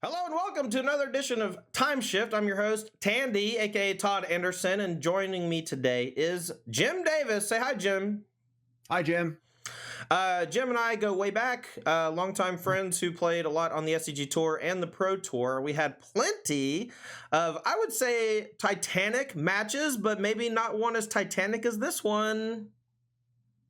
Hello and welcome to another edition of TimeShift. I'm your host, Tandy, aka Todd Anderson, and joining me today is Jim Davis. Say hi, Jim. Hi, Jim. Jim and I go way back, longtime friends who played a lot on the SCG Tour and the Pro Tour. We had plenty of, I would say, Titanic matches, but maybe not one as Titanic as this one.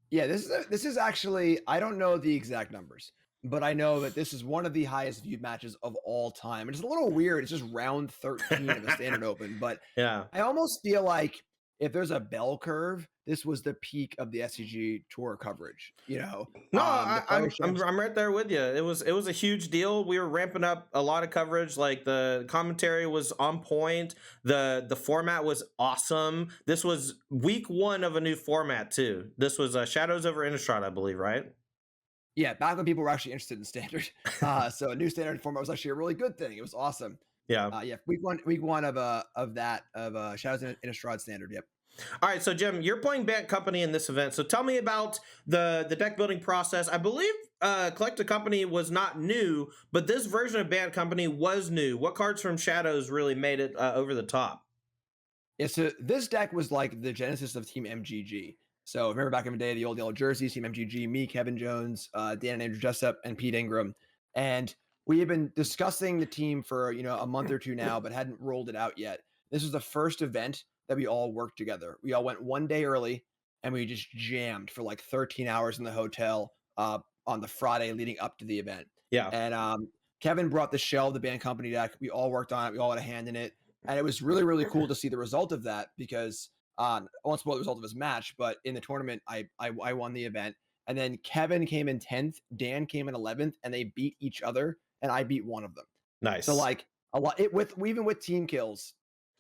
Yeah, this is actually, I don't know the exact numbers, but I know that this is one of the highest viewed matches of all time. And it's a little weird. It's just round 13 of a standard open, but Yeah. I almost feel like if there's a bell curve, this was the peak of the SCG Tour coverage. No, The I'm first shows- right there with you. It was a huge deal. We were ramping up a lot of coverage. Like the commentary was on point. The format was awesome. This was week one of a new format too. This was Shadows over Innistrad, I believe, right? Yeah, back when people were actually interested in standard. So a new standard format was actually a really good thing. It was awesome. Yeah. Yeah, week one of Shadows in Innistrad standard. Yep. All right, so Jim, you're playing Bant Company in this event. So tell me about the deck building process. I believe Collect a Company was not new, but this version of Bant Company was new. What cards from Shadows really made it over the top? Yeah, so this deck was like the genesis of Team MGG. So remember back in the day, the old yellow jerseys, Team MGG, me, Kevin Jones, Dan and Andrew Jessup, and Pete Ingram. And we had been discussing the team for a month or two now, but hadn't rolled it out yet. This was the first event that we all worked together. We all went one day early, and we just jammed for like 13 hours in the hotel on the Friday leading up to the event. Yeah. And Kevin brought the shell of the Band Company deck. We all worked on it. We all had a hand in it. And it was really, really cool to see the result of that because I won't spoil the result of his match, but in the tournament, I won the event. And then Kevin came in 10th, Dan came in 11th, and they beat each other, and I beat one of them. Nice. So like a lot, even with team kills,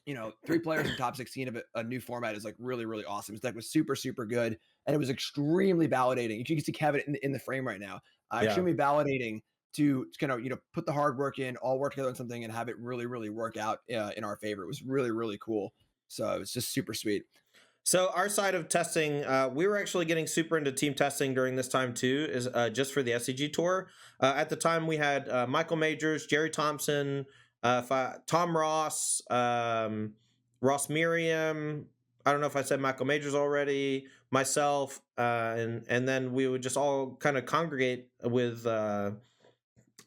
3 players in top 16 of a new format is like really, really awesome. His deck was super, super good, and it was extremely validating. You can see Kevin in the frame right now. Extremely validating to kind of put the hard work in, all work together on something, and have it really, really work out in our favor. It was really, really cool. So it was just super sweet. So our side of testing, we were actually getting super into team testing during this time too, is just for the SCG Tour. At the time, we had Michael Majors, Jerry Thompson, Tom Ross, Ross Merriam. I don't know if I said Michael Majors already. Myself, and then we would just all kind of congregate with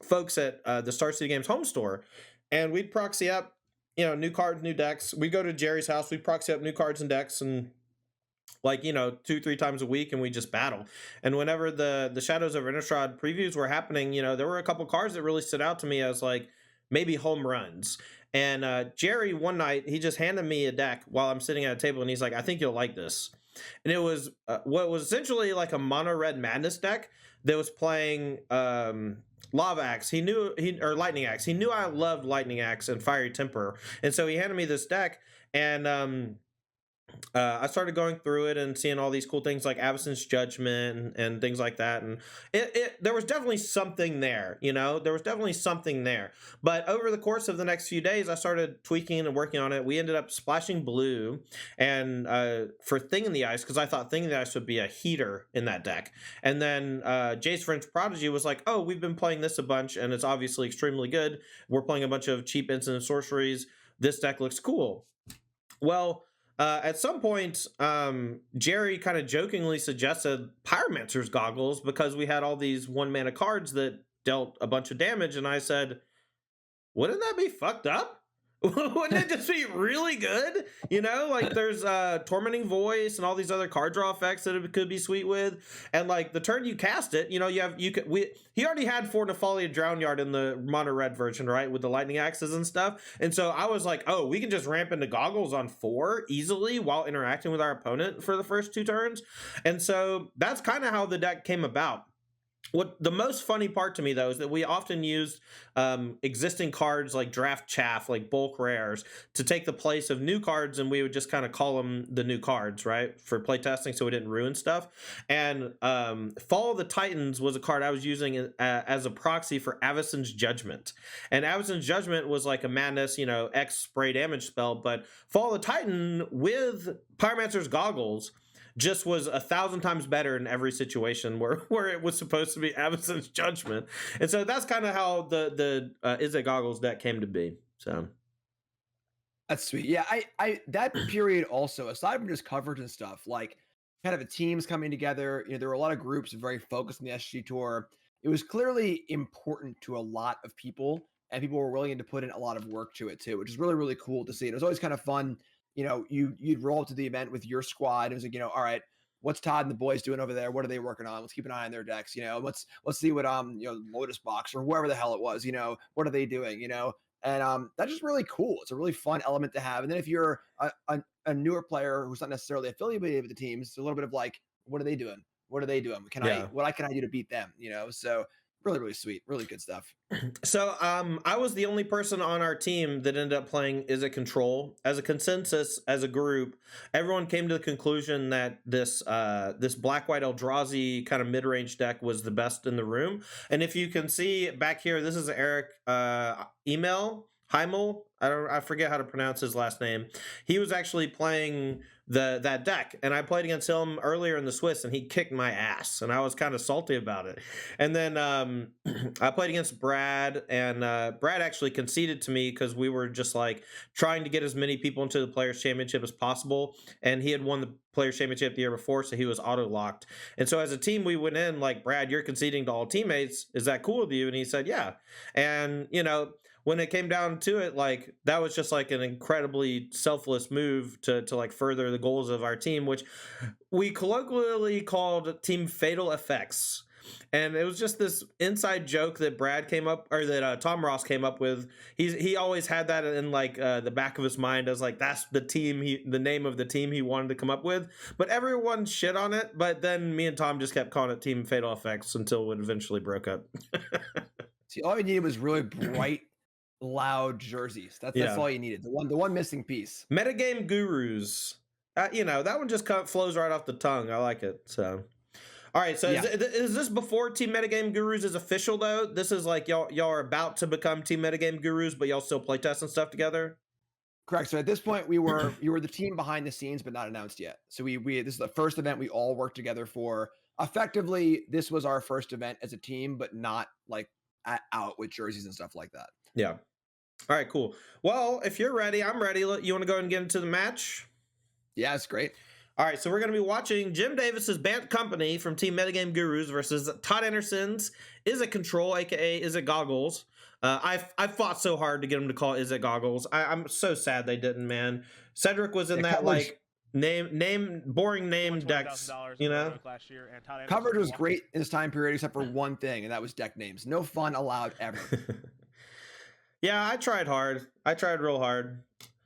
folks at the Star City Games home store, and we'd proxy up new cards, new decks. We go to Jerry's house, we proxy up new cards and decks, and 2-3 times a week, and we just battle. And whenever the Shadows over Innistrad previews were happening, there were a couple cards that really stood out to me as like maybe home runs. And Jerry, one night, he just handed me a deck while I'm sitting at a table, and he's like, I think you'll like this. And it was what was essentially like a mono red madness deck that was playing Lava Axe. Or Lightning Axe. He knew I loved Lightning Axe and Fiery Temper. And so he handed me this deck, and I started going through it and seeing all these cool things like Avacyn's Judgment and things like that. And there was definitely something there, there was definitely something there. But over the course of the next few days, I started tweaking and working on it. We ended up splashing blue and for Thing in the Ice, because I thought Thing in the Ice would be a heater in that deck. And then Jay's French Prodigy was like, oh, we've been playing this a bunch, and it's obviously extremely good. We're playing a bunch of cheap instant sorceries. This deck looks cool. Well, at some point, Jerry kind of jokingly suggested Pyromancer's Goggles because we had all these 1-mana cards that dealt a bunch of damage, and I said, wouldn't that be fucked up? Wouldn't it just be really good? Like there's Tormenting Voice and all these other card draw effects that it could be sweet with. And like the turn you cast it, he already had 4 Nefalia Drownyard in the mono red version, right? With the lightning axes and stuff. And so I was like, oh, we can just ramp into Goggles on 4 easily while interacting with our opponent for the first 2 turns. And so that's kind of how the deck came about. What the most funny part to me, though, is that we often used existing cards like Draft Chaff, like bulk rares, to take the place of new cards, and we would just kind of call them the new cards, right, for playtesting so we didn't ruin stuff. And Fall of the Titans was a card I was using as a proxy for Avacyn's Judgment. And Avacyn's Judgment was like a madness, X spray damage spell, but Fall of the Titan with Pyromancer's Goggles just was 1,000 times better in every situation where it was supposed to be Avacyn's Judgment. And so that's kind of how the Izzet Goggles deck came to be. So That's sweet. Yeah, I that period also, aside from just coverage and stuff, like kind of the teams coming together, there were a lot of groups very focused on the SG tour. It was clearly important to a lot of people, and people were willing to put in a lot of work to it too, which is really, really cool to see. It was always kind of fun. You'd roll up to the event with your squad. It was like, all right, what's Todd and the boys doing over there? What are they working on? Let's keep an eye on their decks. Let's see what Lotus Box or whoever the hell it was, what are they doing? And that's just really cool. It's a really fun element to have. And then if you're a newer player who's not necessarily affiliated with the teams, it's a little bit of like, what are they doing? What are they doing? What can I do to beat them? So really, really sweet, really good stuff. So I was the only person on our team that ended up playing Izzet Control. As a consensus, as a group, everyone came to the conclusion that this Black White Eldrazi kind of mid-range deck was the best in the room. And if you can see back here, this is Eric email Heimel. I forget how to pronounce his last name. He was actually playing that deck, and I played against him earlier in the Swiss, and he kicked my ass, and I was kind of salty about it. And then I played against Brad, and Brad actually conceded to me because we were just like trying to get as many people into the Players Championship as possible, and he had won the Players Championship the year before, so he was auto locked. And so as a team, we went in like, Brad, you're conceding to all teammates. Is that cool with you? And he said, yeah. And when it came down to it, like that was just like an incredibly selfless move to like further the goals of our team, which we colloquially called Team Fatal Effects. And it was just this inside joke that Brad came up, or that Tom Ross came up with. He always had that in like the back of his mind as like that's the name of the team he wanted to come up with. But everyone shit on it. But then me and Tom just kept calling it Team Fatal Effects until it eventually broke up. See, all we needed was really bright, loud jerseys. That's all you needed. The one missing piece. Metagame Gurus. That one just flows right off the tongue. I like it. So, all right. So is this before Team Metagame Gurus is official though? This is like y'all are about to become Team Metagame Gurus, but y'all still play test and stuff together. Correct. So at this point, you were the team behind the scenes, but not announced yet. So we this is the first event we all worked together for. Effectively, this was our first event as a team, but not like out with jerseys and stuff like that. Yeah. All right, cool. Well, if you're ready, I'm ready. You want to go ahead and get into the match? Yeah, it's great. All right, so we're going to be watching Jim Davis's Bant Company from Team Metagame Gurus versus Todd Anderson's Izzet Control, aka Izzet Goggles. I fought so hard to get him to call Izzet Goggles. I'm so sad they didn't, man. Cedric was in that like boring name decks, last year, and coverage was great in this time period, except for one thing, and that was deck names. No fun allowed ever. Yeah, I tried hard. I tried real hard.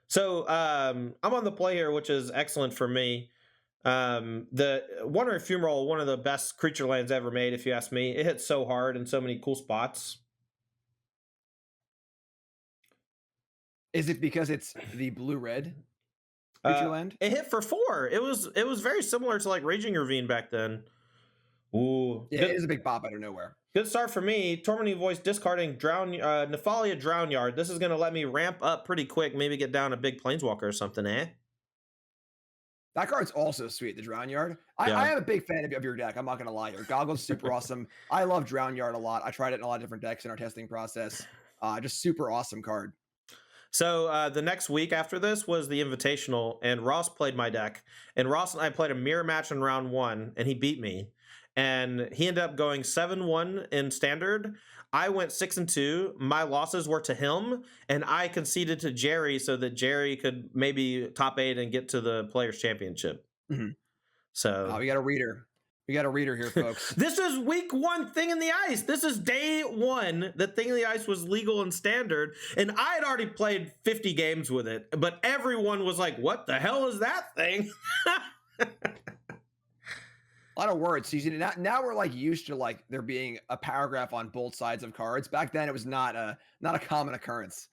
So I'm on the play here, which is excellent for me. The Wandering Fumarole, one of the best creature lands ever made, if you ask me. It hits so hard in so many cool spots. Is it because it's the blue-red creature land? It hit for 4. It was very similar to like Raging Ravine back then. Ooh, yeah, it is a big pop out of nowhere. Good start for me. Tormenting Voice discarding Nephalia Drown Yard. This is going to let me ramp up pretty quick. Maybe get down a big Planeswalker or something, eh? That card's also sweet, the Drown Yard. I am a big fan of your deck. I'm not going to lie here. Goggles super awesome. I love Drown Yard a lot. I tried it in a lot of different decks in our testing process. Just super awesome card. So the next week after this was the Invitational, and Ross played my deck. And Ross and I played a mirror match in round 1, and he beat me. And he ended up going 7-1 in standard. I went 6-2. My losses were to him, and I conceded to Jerry so that Jerry could maybe top 8 and get to the Players Championship. Mm-hmm. So we got a reader. We got a reader here, folks. This is week 1 Thing in the Ice. This is day 1 that Thing in the Ice was legal and standard, and I had already played 50 games with it, but everyone was like, what the hell is that thing? A lot of words. So now we're like used to like there being a paragraph on both sides of cards. Back then it was not a common occurrence.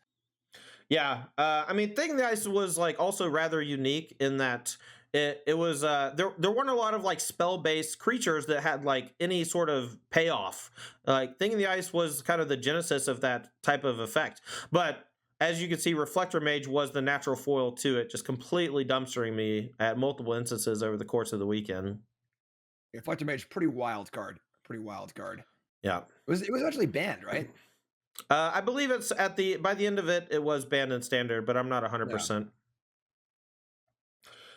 Yeah. I mean, Thing in the Ice was like also rather unique in that it was there weren't a lot of like spell-based creatures that had like any sort of payoff. Like Thing in the Ice was kind of the genesis of that type of effect. But as you can see, Reflector Mage was the natural foil to it, just completely dumpstering me at multiple instances over the course of the weekend. Reflector Mage, pretty wild card. Pretty wild card. Yeah. It was actually banned, right? I believe it's by the end of it, it was banned in standard, but I'm not 100%.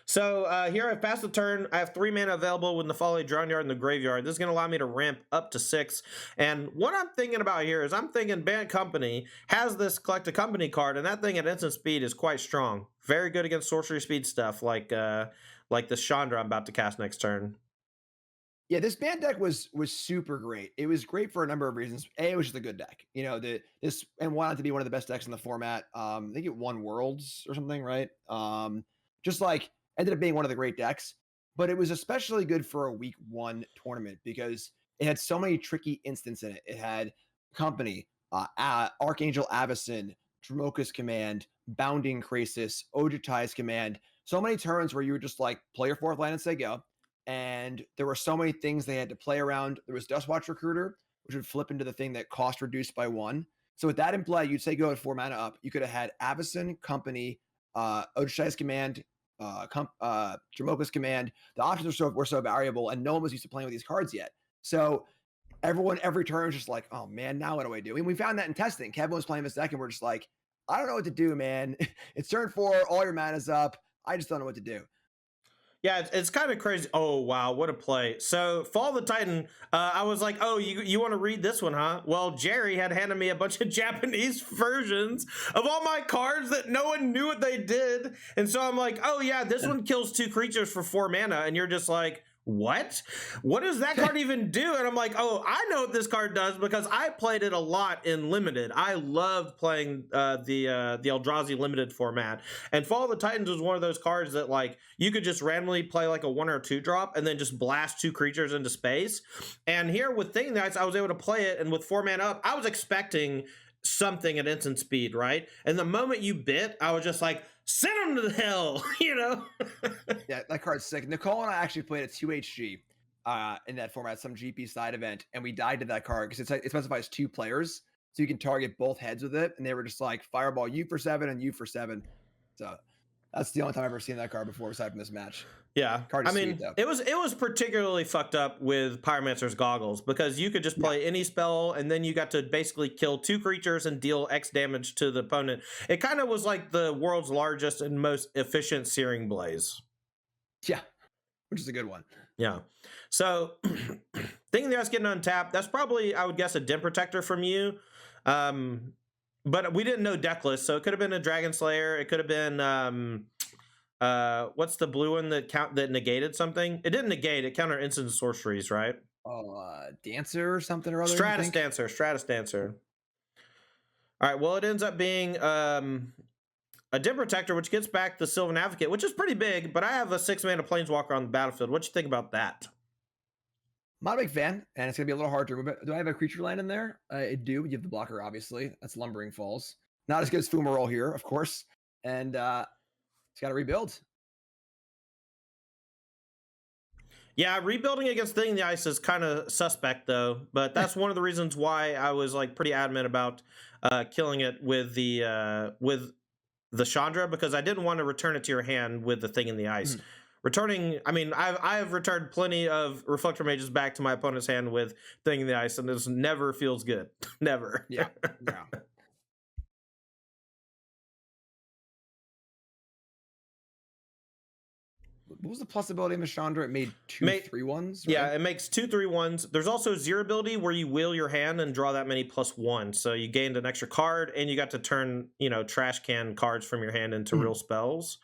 So here I've passed the turn. I have 3 mana available with Nefali, Drown Yard, and the Graveyard. This is going to allow me to ramp up to 6. And what I'm thinking about here is I'm thinking Bant Company has this Collect a Company card, and that thing at instant speed is quite strong. Very good against sorcery speed stuff like the Chandra I'm about to cast next turn. Yeah, this Bant deck was super great. It was great for a number of reasons. A, it was just a good deck. You know, this and wanted to be one of the best decks in the format. I think it won Worlds or something, right? Just like ended up being one of the great decks. But it was especially good for a week 1 tournament because it had so many tricky instances in it. It had Company, Archangel Avacyn, Dromoka's Command, Bounding Krasis, Ojutai's Command. So many turns where you would just like play your 4th land and say go. And there were so many things they had to play around. There was Dustwatch Recruiter, which would flip into the thing that cost reduced by 1. So with that in play, you'd say go at 4 mana up. You could have had Avacyn, Company, Ojutai's Command, Dromoka's Command. The options were so variable, and no one was used to playing with these cards yet. So everyone every turn was just like, oh man, now what do I do? And we found that in testing. Kevin was playing this deck, and we're just like, I don't know what to do, man. It's turn 4, all your mana's up. I just don't know what to do. Yeah, it's kind of crazy. Oh, wow, what a play. So, Fall of the Titan, I was like, oh, you want to read this one, huh? Well, Jerry had handed me a bunch of Japanese versions of all my cards that no one knew what they did. And so I'm like, oh, yeah, this one kills 2 creatures for 4 mana. And you're just like, what does that card even do? And I'm like, oh, I know what this card does because I played it a lot in limited. I loved playing the Eldrazi limited format, and Fall of the Titans was one of those cards that like you could just randomly play like a 1 or 2 drop and then just blast 2 creatures into space. And here with Thing Knights, I was able to play it, and with 4 mana up, I was expecting something at instant speed, right? And the moment you bit, I was just like, send him to the hell, you know? Yeah, that card's sick. Nicole and I actually played a 2HG in that format, some GP side event, and we died to that card because it specifies 2 players, so you can target both heads with it, and they were just like, fireball you for 7 and you for 7. So that's the only time I've ever seen that card before, aside from this match. Yeah, Card is sweet, it was particularly fucked up with Pyromancer's Goggles because you could just play any spell and then you got to basically kill 2 creatures and deal X damage to the opponent. It kind of was like the world's largest and most efficient Searing Blaze. Yeah, which is a good one. Yeah. So, Thing that's getting untapped, that's probably, I would guess, a Den Protector from you. But we didn't know decklist, so it could have been a Dragon Slayer. It could have been what's the blue one that negated something? It didn't negate, it countered instant sorceries, right? Dancer or something or other. Stratus Dancer. All right, well, it ends up being a Den Protector, which gets back the Sylvan Advocate, which is pretty big, but I have a 6 mana Planeswalker on the battlefield. What you think about that? Not a big fan, and it's going to be a little hard to remove it. Do I have a creature land in there? I do. You have the blocker, obviously. That's Lumbering Falls. Not as good as Fumarole here, of course. And it's got to rebuild. Yeah, rebuilding against Thing in the Ice is kind of suspect, though. But that's one of the reasons why I was like pretty adamant about killing it with the Chandra, because I didn't want to return it to your hand with the Thing in the Ice. Returning, I mean, I have returned plenty of Reflector Mages back to my opponent's hand with Thing in the Ice, and this never feels good. Never. Yeah. What was the plus ability of Chandra? It made 2/3/1s, right? Yeah, it makes 2/3/1s. There's also zero ability where you wheel your hand and draw that many +1. So you gained an extra card, and you got to turn, trash can cards from your hand into real spells.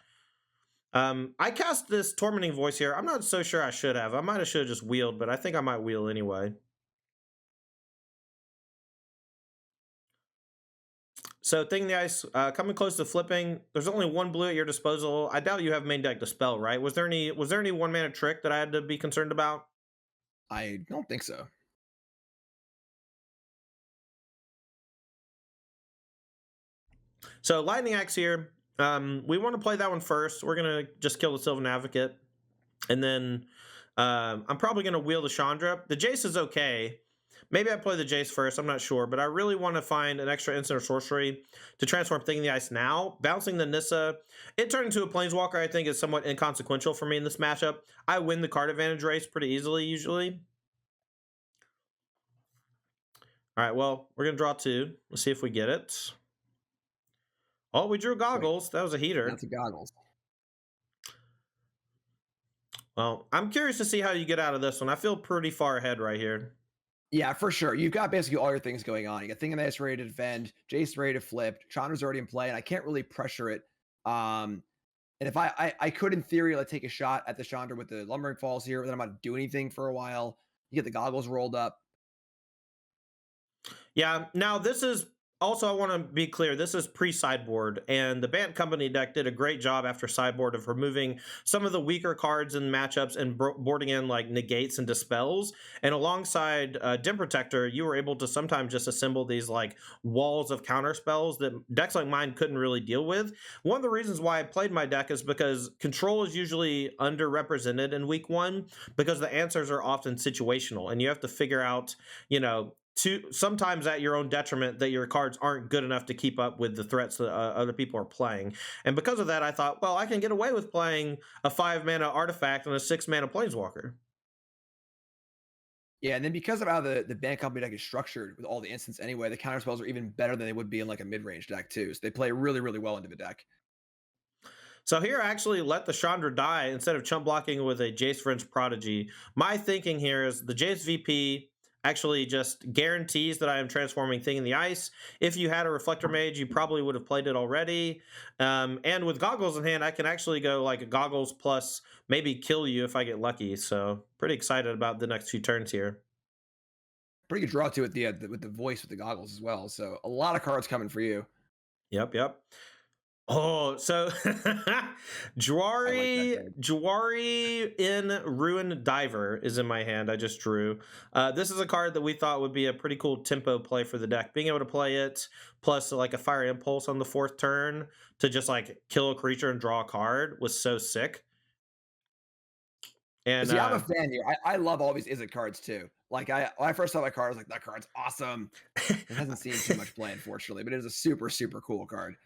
I cast this Tormenting Voice here. I'm not so sure I should have. I might have just wheeled, but I think I might wheel anyway. So Thing in the Ice, coming close to flipping. There's only 1 blue at your disposal. I doubt you have main deck Dispel, right? Was there any 1 mana trick that I had to be concerned about? I don't think so. So Lightning Axe here. We want to play that one first. We're gonna just kill the Sylvan Advocate, and then I'm probably gonna wheel the Chandra. The Jace is okay, Maybe I play the Jace first. I'm not sure, but I really want to find an extra instant or sorcery to transform Thing in the Ice now. Bouncing the Nissa, it turned into a Planeswalker. I think is somewhat inconsequential for me in this matchup. I win the card advantage race pretty easily usually. All right, well, we're gonna draw 2. Let's see if we get it. Oh, we drew Wait, Goggles. That was a heater. that's a Goggles. Well, I'm curious to see how you get out of this one. I feel pretty far ahead right here. Yeah, for sure. You've got basically all your things going on. You got Thing in the Ice ready to defend, Jace ready to flip, Chandra's already in play, and I can't really pressure it. And if I could, in theory, like take a shot at the Chandra with the Lumbering Falls here, but then I'm not doing anything for a while. You get the Goggles rolled up. Yeah, now this is also, I want to be clear, this is pre-sideboard, and the Bant Company deck did a great job after sideboard of removing some of the weaker cards in matchups and boarding in like negates and dispels. And alongside Dim Protector, you were able to sometimes just assemble these like walls of counter spells that decks like mine couldn't really deal with. One of the reasons why I played my deck is because control is usually underrepresented in week 1 because the answers are often situational, and you have to figure out, sometimes at your own detriment, that your cards aren't good enough to keep up with the threats that other people are playing. And because of that, I thought, well, I can get away with playing a 5-mana artifact and a 6-mana planeswalker. Yeah, and then because of how the Band Company deck is structured with all the instants anyway, the counter spells are even better than they would be in like a mid-range deck too. So they play really, really well into the deck. So here, I actually let the Chandra die instead of chump blocking with a Jace French Prodigy. My thinking here is the Jace VP actually just guarantees that I am transforming Thing in the Ice. If you had a Reflector Mage, you probably would have played it already. And with Goggles in hand, I can actually go like a Goggles plus maybe kill you if I get lucky. So pretty excited about the next few turns here. Pretty good draw to it with the voice with the Goggles as well. So a lot of cards coming for you. Yep. Oh, so I like that card. Jawari in Ruin Diver is in my hand. I just drew. This is a card that we thought would be a pretty cool tempo play for the deck. Being able to play it plus like a Fire Impulse on the 4th turn to just like kill a creature and draw a card was so sick. And See, I'm a fan here. I love all these Izzet cards too. Like when I first saw that card, I was like, that card's awesome. It hasn't seen too much play, unfortunately, but it is a super, super cool card.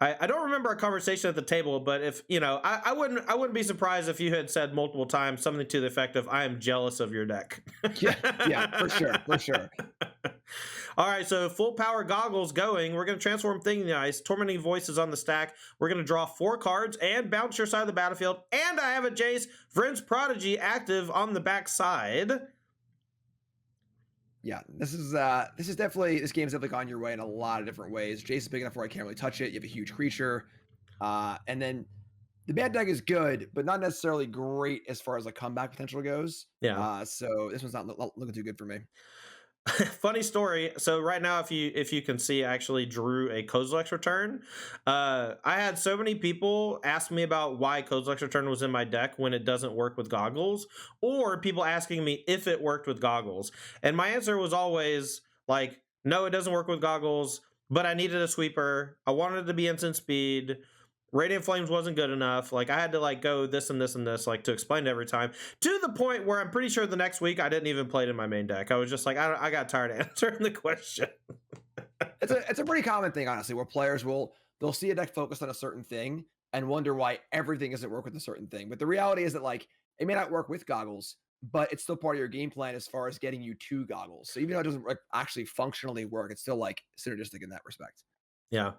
I don't remember a conversation at the table, but if I wouldn't be surprised if you had said multiple times something to the effect of "I am jealous of your deck." Yeah, for sure. All right, so full power Goggles going. We're going to transform Thing in the Ice. Tormenting Voices on the stack. We're going to draw 4 cards and bounce your side of the battlefield. And I have a Jace French Prodigy active on the back side. Yeah, this game's definitely gone your way in a lot of different ways. Jace is big enough where I can't really touch it. You have a huge creature, and then the bad deck is good, but not necessarily great as far as like comeback potential goes. Yeah. So this one's not looking too good for me. Funny story. So right now, if you can see, I actually drew a Kozilek's Return. I had so many people ask me about why Kozilek's Return was in my deck when it doesn't work with Goggles, or people asking me if it worked with Goggles, and my answer was always like, no, it doesn't work with Goggles. But I needed a sweeper. I wanted it to be instant speed. Radiant Flames wasn't good enough. Like I had to like go this and this and this like to explain it every time, to the point where I'm pretty sure the next week I didn't even play it in my main deck. I was just like, I got tired of answering the question. It's a pretty common thing, honestly, where players they'll see a deck focused on a certain thing and wonder why everything doesn't work with a certain thing. But the reality is that like it may not work with Goggles, but it's still part of your game plan as far as getting you to Goggles. So even though it doesn't like, actually functionally work, it's still like synergistic in that respect. Yeah.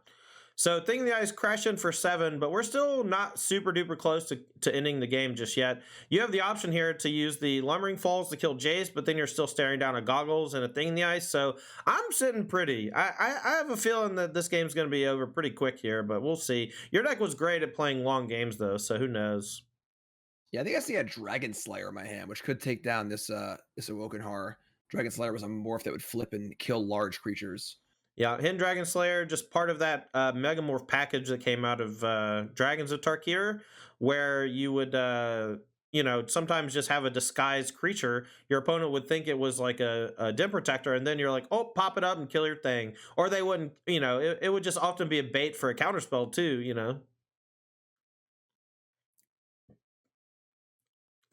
So Thing in the Ice crash in for 7, but we're still not super duper close to ending the game just yet. You have the option here to use the Lumbering Falls to kill Jace, but then you're still staring down a Goggles and a Thing in the Ice. So I'm sitting pretty. I have a feeling that this game's going to be over pretty quick here, but we'll see. Your deck was great at playing long games though, so who knows? Yeah, I think I see a Dragon Slayer in my hand, which could take down this Awoken Horror. Dragon Slayer was a morph that would flip and kill large creatures. Yeah, Hidden Dragon Slayer, just part of that Megamorph package that came out of Dragons of Tarkir, where you would, sometimes just have a disguised creature. Your opponent would think it was like a Dim Protector, and then you're like, oh, pop it up and kill your thing. Or they wouldn't, it would just often be a bait for a counterspell too.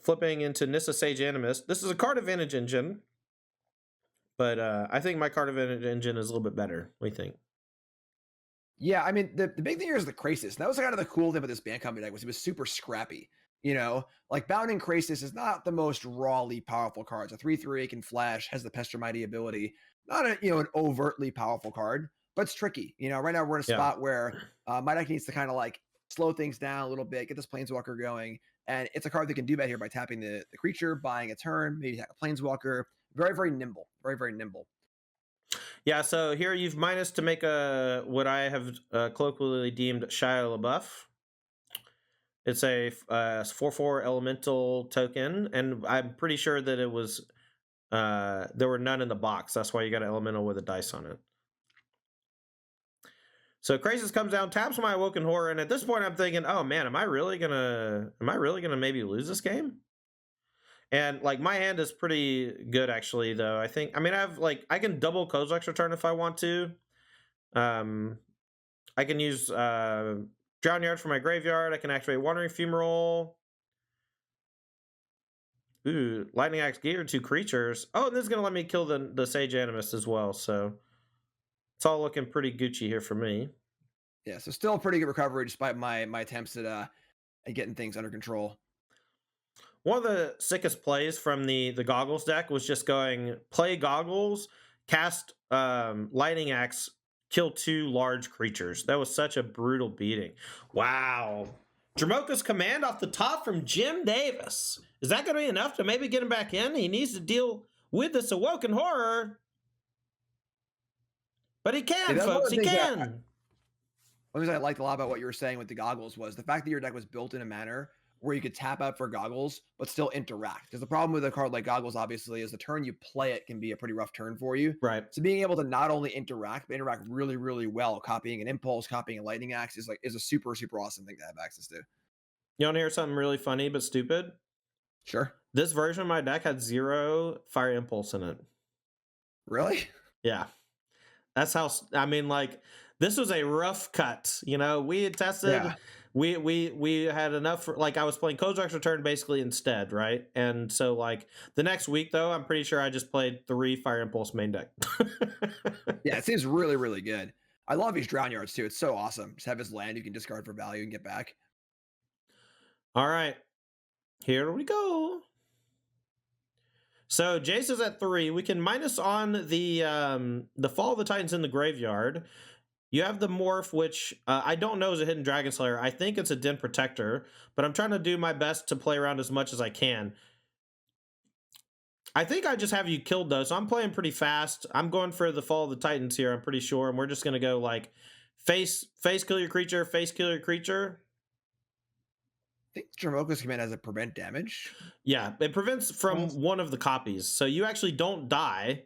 Flipping into Nissa Sage Animus. This is a card advantage engine, but I think my card advantage engine is a little bit better. What do you think? Yeah, I mean, the big thing here is the Krasis. That was kind of the cool thing about this Bant Company deck was it was super scrappy. You know, like Bounding Krasis is not the most rawly powerful card. It's a 3/3, can flash, has the Pester Mighty ability. Not a an overtly powerful card, but it's tricky. You know, right now we're in a Yeah. spot where my deck needs to kind of like slow things down a little bit, get this Planeswalker going, and it's a card that can do that here by tapping the creature, buying a turn, maybe attack a Planeswalker. Very very nimble, very very nimble. Yeah, so here you've minus to make a what I have colloquially deemed Shia LaBeouf. It's a 4/4 elemental token, and I'm pretty sure that it was there were none in the box. That's why you got an elemental with a dice on it. So Krasis comes down, taps my Awoken Horror, and at this point I'm thinking, oh man, am I really gonna maybe lose this game? And like my hand is pretty good actually, though. I mean I have like I can double Kozilek's Return if I want to. I can use Drown Yard for my graveyard. I can activate Wandering Fumarole. Ooh, Lightning Axe geared 2 creatures. Oh, and this is gonna let me kill the Sage Animist as well. So it's all looking pretty Gucci here for me. Yeah, so still a pretty good recovery despite my attempts at getting things under control. One of the sickest plays from the Goggles deck was just going play Goggles, cast Lightning Axe, kill 2 large creatures. That was such a brutal beating. Wow. Dramoka's command off the top from Jim Davis. Is that going to be enough to maybe get him back in? He needs to deal with this Awoken Horror. But he can, folks. He can. One of the things I liked a lot about what you were saying with the Goggles was the fact that your deck was built in a manner where you could tap out for Goggles, but still interact. Because the problem with a card like Goggles, obviously, is the turn you play it can be a pretty rough turn for you. Right. So being able to not only interact, but interact really, really well, copying an Impulse, copying a Lightning Axe is a super, super awesome thing to have access to. You want to hear something really funny but stupid? Sure. This version of my deck had 0 Fire Impulse in it. Really? Yeah. That's how, I mean, like, this was a rough cut. You know, we had tested, we had enough, like, I was playing Kozilek's Return basically instead, right? And so, like, the next week, though, I'm pretty sure I just played 3 Fire Impulse main deck. Yeah, it seems really, really good. I love these Drown Yards, too. It's so awesome. Just have his land you can discard for value and get back. All right. Here we go. So Jace is at 3. We can minus on the Fall of the Titans in the graveyard. You have the Morph, which I don't know is a hidden Dragon Slayer. I think it's a Den Protector, but I'm trying to do my best to play around as much as I can. I think I just have you killed, though, so I'm playing pretty fast. I'm going for the Fall of the Titans here, I'm pretty sure, and we're just going to go, like, face kill your creature, face kill your creature. I think Dramoka's command has a prevent damage. Yeah, it prevents from one of the copies. So you actually don't die,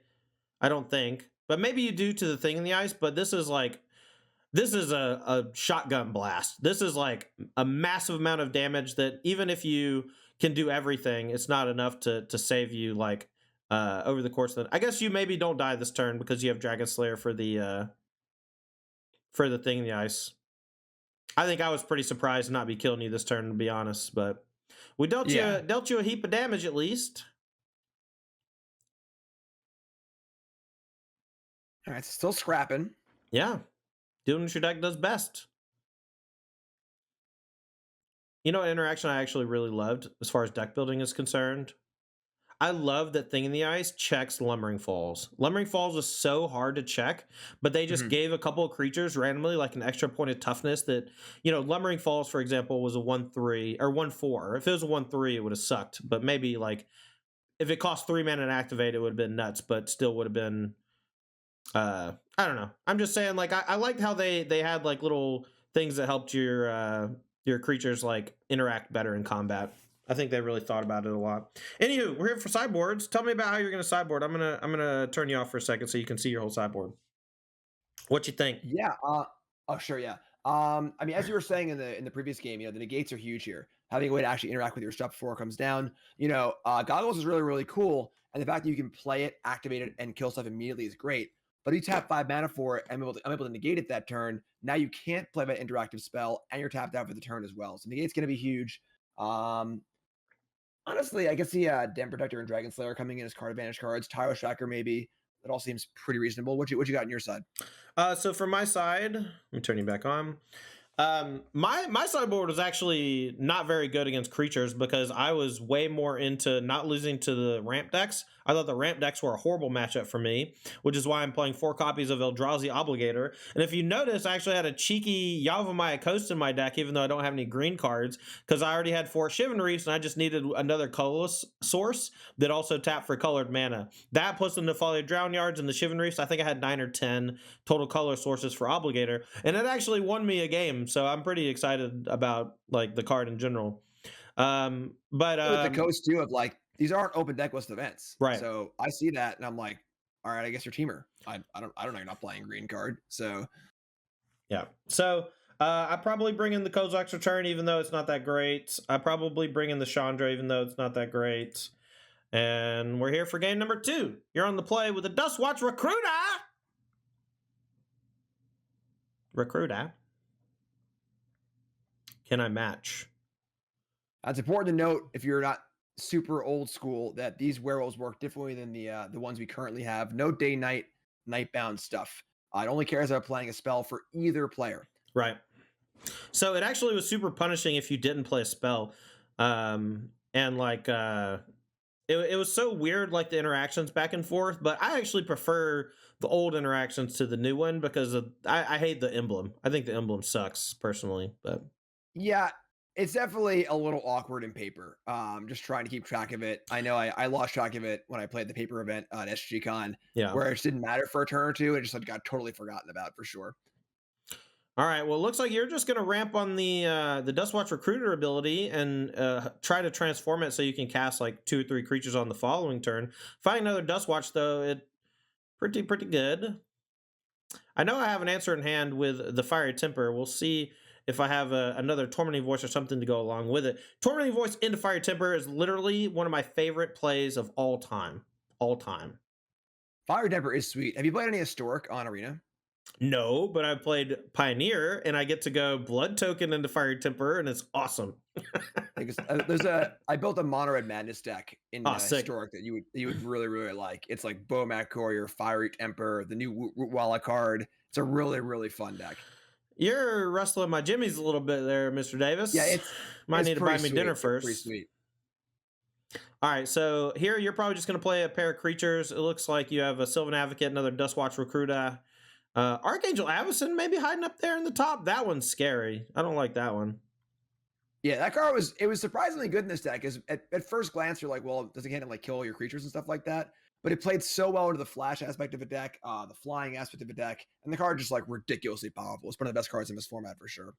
I don't think. But maybe you do to the thing in the ice, but this is a shotgun blast. This is like a massive amount of damage that even if you can do everything, it's not enough to save you like over the course of the... I guess you maybe don't die this turn because you have Dragon Slayer for the thing in the ice. I think I was pretty surprised to not be killing you this turn, to be honest, but we dealt you a heap of damage at least. All right, still scrapping. Yeah, doing what your deck does best. You know what interaction I actually really loved as far as deck building is concerned? I love that Thing in the Ice checks Lumbering Falls. Lumbering Falls was so hard to check, but they just gave a couple of creatures randomly like an extra point of toughness that, you know, Lumbering Falls, for example, was a 1/3 or 1/4. If it was a 1/3, it would have sucked. But maybe like if it cost 3 mana to activate, it would have been nuts, but still would have been I don't know. I'm just saying, like, I liked how they had like little things that helped your creatures like interact better in combat. I think they really thought about it a lot. Anywho, we're here for sideboards. Tell me about how you're going to sideboard. I'm gonna turn you off for a second so you can see your whole sideboard. What you think? Yeah. Oh, sure. Yeah. I mean, as you were saying in the previous game, you know, the negates are huge here. Having a way to actually interact with your stuff before it comes down. You know, Goggles is really, really cool, and the fact that you can play it, activate it, and kill stuff immediately is great. But you tap 5 mana for it, and I'm able to negate it that turn. Now you can't play that interactive spell, and you're tapped out for the turn as well. So negate's going to be huge. Honestly, I can see Den Protector and Dragon Slayer coming in as card advantage cards. Tyro Tracker maybe. That all seems pretty reasonable. What you got on your side? So for my side, let me turn you back on. My sideboard was actually not very good against creatures because I was way more into not losing to the ramp decks. I thought the ramp decks were a horrible matchup for me, which is why I'm playing 4 copies of Eldrazi Obligator. And if you notice, I actually had a cheeky Yavimaya Coast in my deck, even though I don't have any green cards, because I already had 4 Shivan Reefs and I just needed another colorless source that also tapped for colored mana. That plus the Nefali Drown Yards and the Shivan Reefs, I think I had 9 or 10 total color sources for Obligator, and it actually won me a game. So I'm pretty excited about like the card in general. But With the coast too of like these aren't open deck list events, right. so I see that and I'm like, all right, I guess you're teamer. I don't know, you're not playing green card, so Yeah. So I probably bring in the Kozak's Return, even though it's not that great. I probably bring in the Chandra, even though it's not that great. And we're here for game number 2. You're on the play with the Dustwatch Recruiter. Recruiter. Can I match? it's important to note if you're not super old school that these werewolves work differently than the ones we currently have. No day night nightbound stuff. It only cares about playing a spell for either player. Right. So it actually was super punishing if you didn't play a spell. And like it was so weird, like the interactions back and forth, but I actually prefer the old interactions to the new one because I hate the emblem. I think the emblem sucks personally, but Yeah, it's definitely a little awkward in paper. Just trying to keep track of it. I know I lost track of it when I played the paper event at SGCon, yeah. where it just didn't matter for a turn or two. It just like, got totally forgotten about for sure. All right. Well, it looks like you're just going to ramp on the Dustwatch Recruiter ability and try to transform it so you can cast like 2 or 3 creatures on the following turn. Find another Dustwatch though, it pretty good. I know I have an answer in hand with the Fiery Temper. We'll see if I have another Tormenting Voice or something to go along with it. Tormenting Voice into Fiery Temper is literally one of my favorite plays of all time. All time. Fire Temper is sweet. Have you played any Historic on Arena? No, but I played Pioneer and I get to go Blood Token into Fiery Temper and it's awesome. I built a Mono Red Madness deck in Sick. Historic that you would really like. It's like Bomac Courier, Fiery Temper, the new Rootwalla card. It's a really fun deck. You're rustling my jimmies a little bit there, Mr. Davis. Yeah, might it's need to buy me sweet. dinner It's first. pretty sweet. All right, so here you're probably just going to play a pair of creatures. It looks like you have a Sylvan Advocate, another Dustwatch Recruiter. Archangel Avacyn maybe hiding up there in the top. That one's scary. I don't like that one. Yeah, that card was surprisingly good in this deck. Because at first glance, you're like, well, does it can't like kill all your creatures and stuff like that? But it played so well into the flash aspect of a deck, the flying aspect of a deck, and the card just like ridiculously powerful. It's one of the best cards in this format for sure.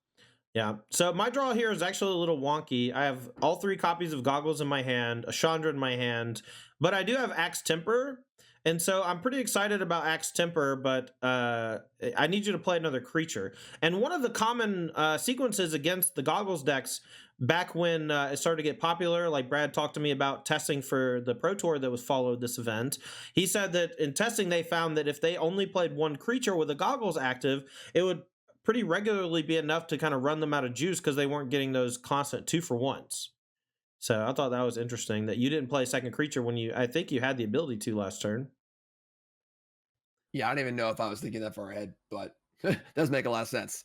Yeah. So my draw here is actually a little wonky. I have all 3 copies of Goggles in my hand, a Chandra in my hand, but I do have Axe Temper. And so I'm pretty excited about Axe Temper, but I need you to play another creature. And one of the common sequences against the Goggles decks back when it started to get popular, like Brad talked to me about testing for the Pro Tour that was followed this event, he said that in testing they found that if they only played one creature with the Goggles active, it would pretty regularly be enough to kind of run them out of juice because they weren't getting those constant 2-for-1s. So I thought that was interesting that you didn't play a second creature when I think you had the ability to last turn. Yeah, I don't even know if I was thinking that far ahead, but does make a lot of sense.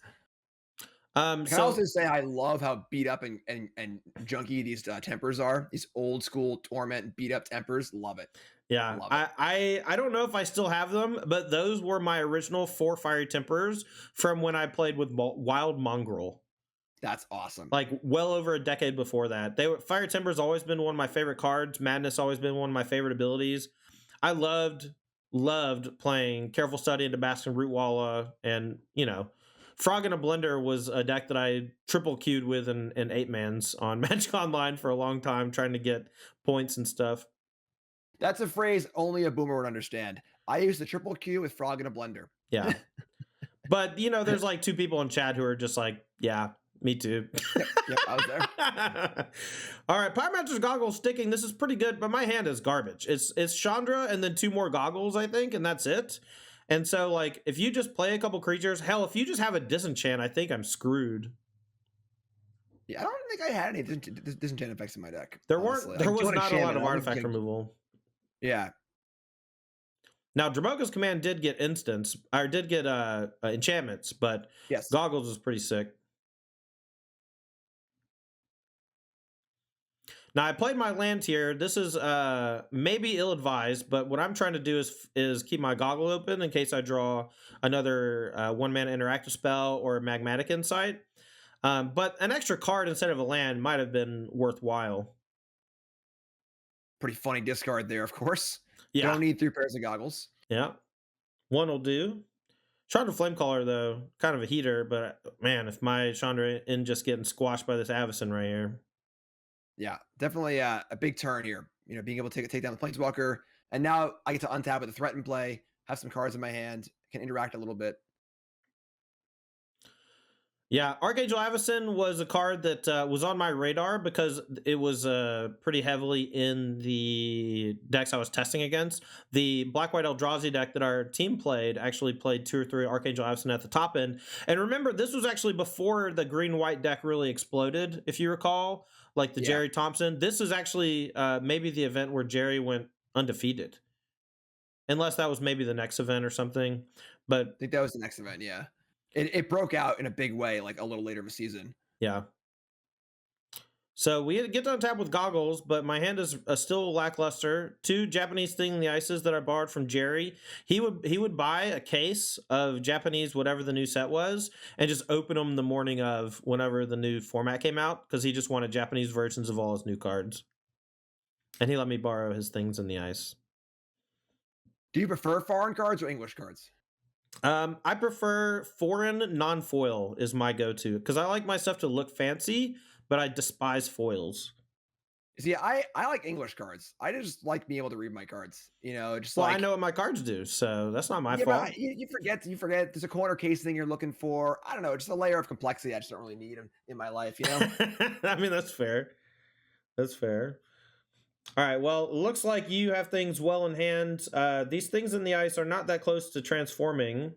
Can I So also say I love how beat up and junky these tempers are. These old school Torment beat up tempers. Love it. yeah, Love it. I don't know if I still have them, but those were my original 4 Fiery Tempers from when I played with Wild Mongrel. That's awesome. Like well over a decade before that. Fire Temper's always been one of my favorite cards. Madness always been one of my favorite abilities. I loved playing Careful Study into Bastion Rootwalla, and Frog in a Blender was a deck that I triple queued with in 8-mans on Magic Online for a long time, trying to get points and stuff. That's a phrase only a boomer would understand. I use the triple Q with Frog in a Blender. Yeah. But, there's like 2 people in chat who are just like, yeah, me too. Yep, I was there. All right, Pyromancer's Goggles sticking. This is pretty good, but my hand is garbage. It's Chandra and then 2 more Goggles, I think, and that's it. And so, like, if you just play a couple creatures, hell, if you just have a disenchant, I think I'm screwed. Yeah, I don't think I had any disenchant effects in my deck. There was not a lot of artifact removal. Yeah. Now, Dramoga's command did get enchantments, but Yes. Goggles was pretty sick. Now, I played my land here. This is maybe ill-advised, but what I'm trying to do is keep my Goggle open in case I draw another 1-mana interactive spell or a Magmatic Insight. But an extra card instead of a land might have been worthwhile. Pretty funny discard there, of course. Yeah. Don't need 3 pairs of goggles. Yeah. One will do. Chandra Flamecaller, though, kind of a heater, but man, if my Chandra in just getting squashed by this Avacyn right here. Yeah, definitely a big turn here. Being able to take down the Planeswalker. And now I get to untap with a threat in play, have some cards in my hand, can interact a little bit. Yeah, Archangel Avacyn was a card that was on my radar because it was pretty heavily in the decks I was testing against. The Black-White Eldrazi deck that our team played actually played 2 or 3 Archangel Avacyn at the top end. And remember, this was actually before the green-white deck really exploded, if you recall, like the Jerry Thompson. This is actually maybe the event where Jerry went undefeated. Unless that was maybe the next event or something. But I think that was the next event, yeah. It broke out in a big way, like a little later in the season. Yeah. So we get to untap with Goggles, but my hand is still lackluster. 2 Japanese Thing in the Ices that I borrowed from Jerry. He would buy a case of Japanese whatever the new set was and just open them the morning of whenever the new format came out because he just wanted Japanese versions of all his new cards. And he let me borrow his Things in the Ice. Do you prefer foreign cards or English cards? I prefer foreign non-foil is my go-to because I like my stuff to look fancy, but I despise foils. See, I like English cards. I just like being able to read my cards. Just I know what my cards do, so that's not my fault. But you forget. There's a corner case thing you're looking for. I don't know, just a layer of complexity I just don't really need in my life. I mean, that's fair. That's fair. All right, well, it looks like you have things well in hand. These Things in the Ice are not that close to transforming.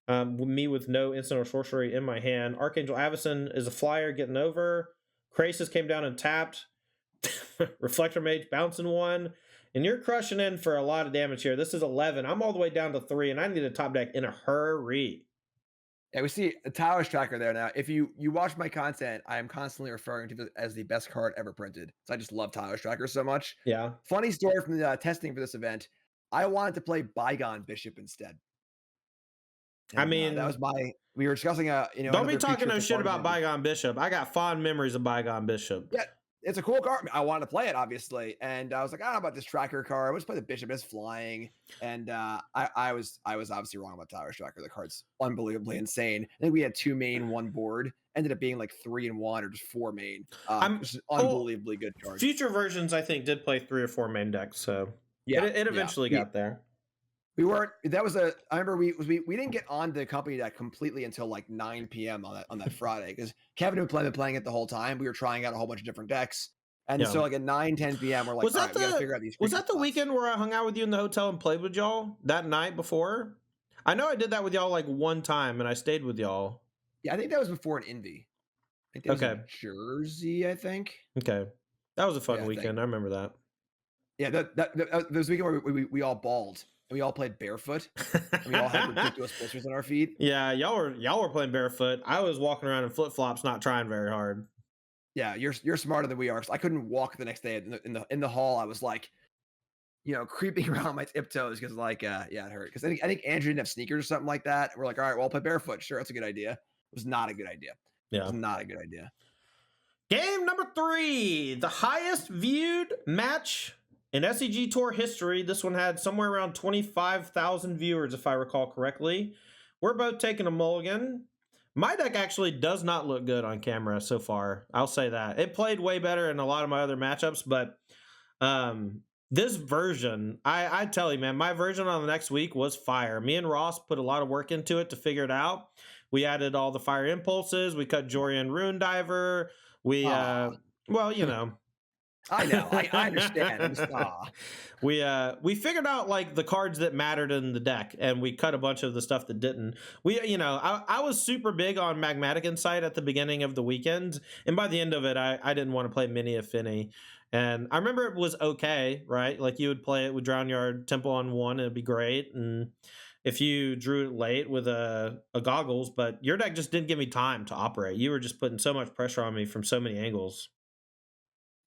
Me with no instant or sorcery in my hand. Archangel Avacyn is a flyer getting over. Krasis came down and tapped. Reflector Mage bouncing 1. And you're crushing in for a lot of damage here. This is 11. I'm all the way down to 3, and I need a top deck in a hurry. Yeah, we see a Towers Tracker there now. If you watch my content, I am constantly referring to it as the best card ever printed. So I just love Towers Tracker so much. Yeah. Funny story from the testing for this event. I wanted to play Bygone Bishop instead. And, I mean, that was we were discussing don't be talking no shit about Bygone Bishop. I got fond memories of Bygone Bishop. Yeah, it's a cool card. I wanted to play it, obviously, and I was like, I don't know about this tracker card. Let's play the Bishop. It's flying, and I was obviously wrong about Towers Tracker. The card's unbelievably insane. I think we had 2 main, 1 board. Ended up being like 3 and 1 or just 4 main. Just unbelievably good card. Future versions, I think, did play 3 or 4 main decks, so yeah, it eventually got there. We weren't. That was I remember we didn't get on the company deck completely until like 9 p.m. on that Friday because Kevin had been playing it the whole time. We were trying out a whole bunch of different decks, and so like at 9-10 p.m. we're like, we gotta figure out these. Was that the weekend where I hung out with you in the hotel and played with y'all that night before? I know I did that with y'all like one time, and I stayed with y'all. Yeah, I think that was before an Envy. I think that was in Jersey. I think. Okay, that was a fun weekend. I remember that. Yeah, that was the weekend where we all balled. And we all played barefoot. And we all had ridiculous blisters on our feet. Yeah, y'all were playing barefoot. I was walking around in flip flops, not trying very hard. Yeah, you're smarter than we are. I couldn't walk the next day in the hall. I was like, creeping around my tiptoes because it hurt. Because I think Andrew didn't have sneakers or something like that. We're like, all right, well, I'll play barefoot. Sure, that's a good idea. It was not a good idea. Yeah, it was not a good idea. Game number 3, the highest viewed match in SCG Tour history. This one had somewhere around 25,000 viewers, if I recall correctly. We're both taking a mulligan. My deck actually does not look good on camera so far. I'll say that. It played way better in a lot of my other matchups, but this version, I tell you, man, my version on the next week was fire. Me and Ross put a lot of work into it to figure it out. We added all the fire impulses. We cut Jorian Rune Diver. We, well, you know. I know. I understand. We figured out like the cards that mattered in the deck, and we cut a bunch of the stuff that didn't. I was super big on Magmatic Insight at the beginning of the weekend, and by the end of it, I didn't want to play many if any. And I remember it was okay, right? Like you would play it with Drown Yard Temple on one, it'd be great. And if you drew it late with a goggles, but your deck just didn't give me time to operate. You were just putting so much pressure on me from so many angles.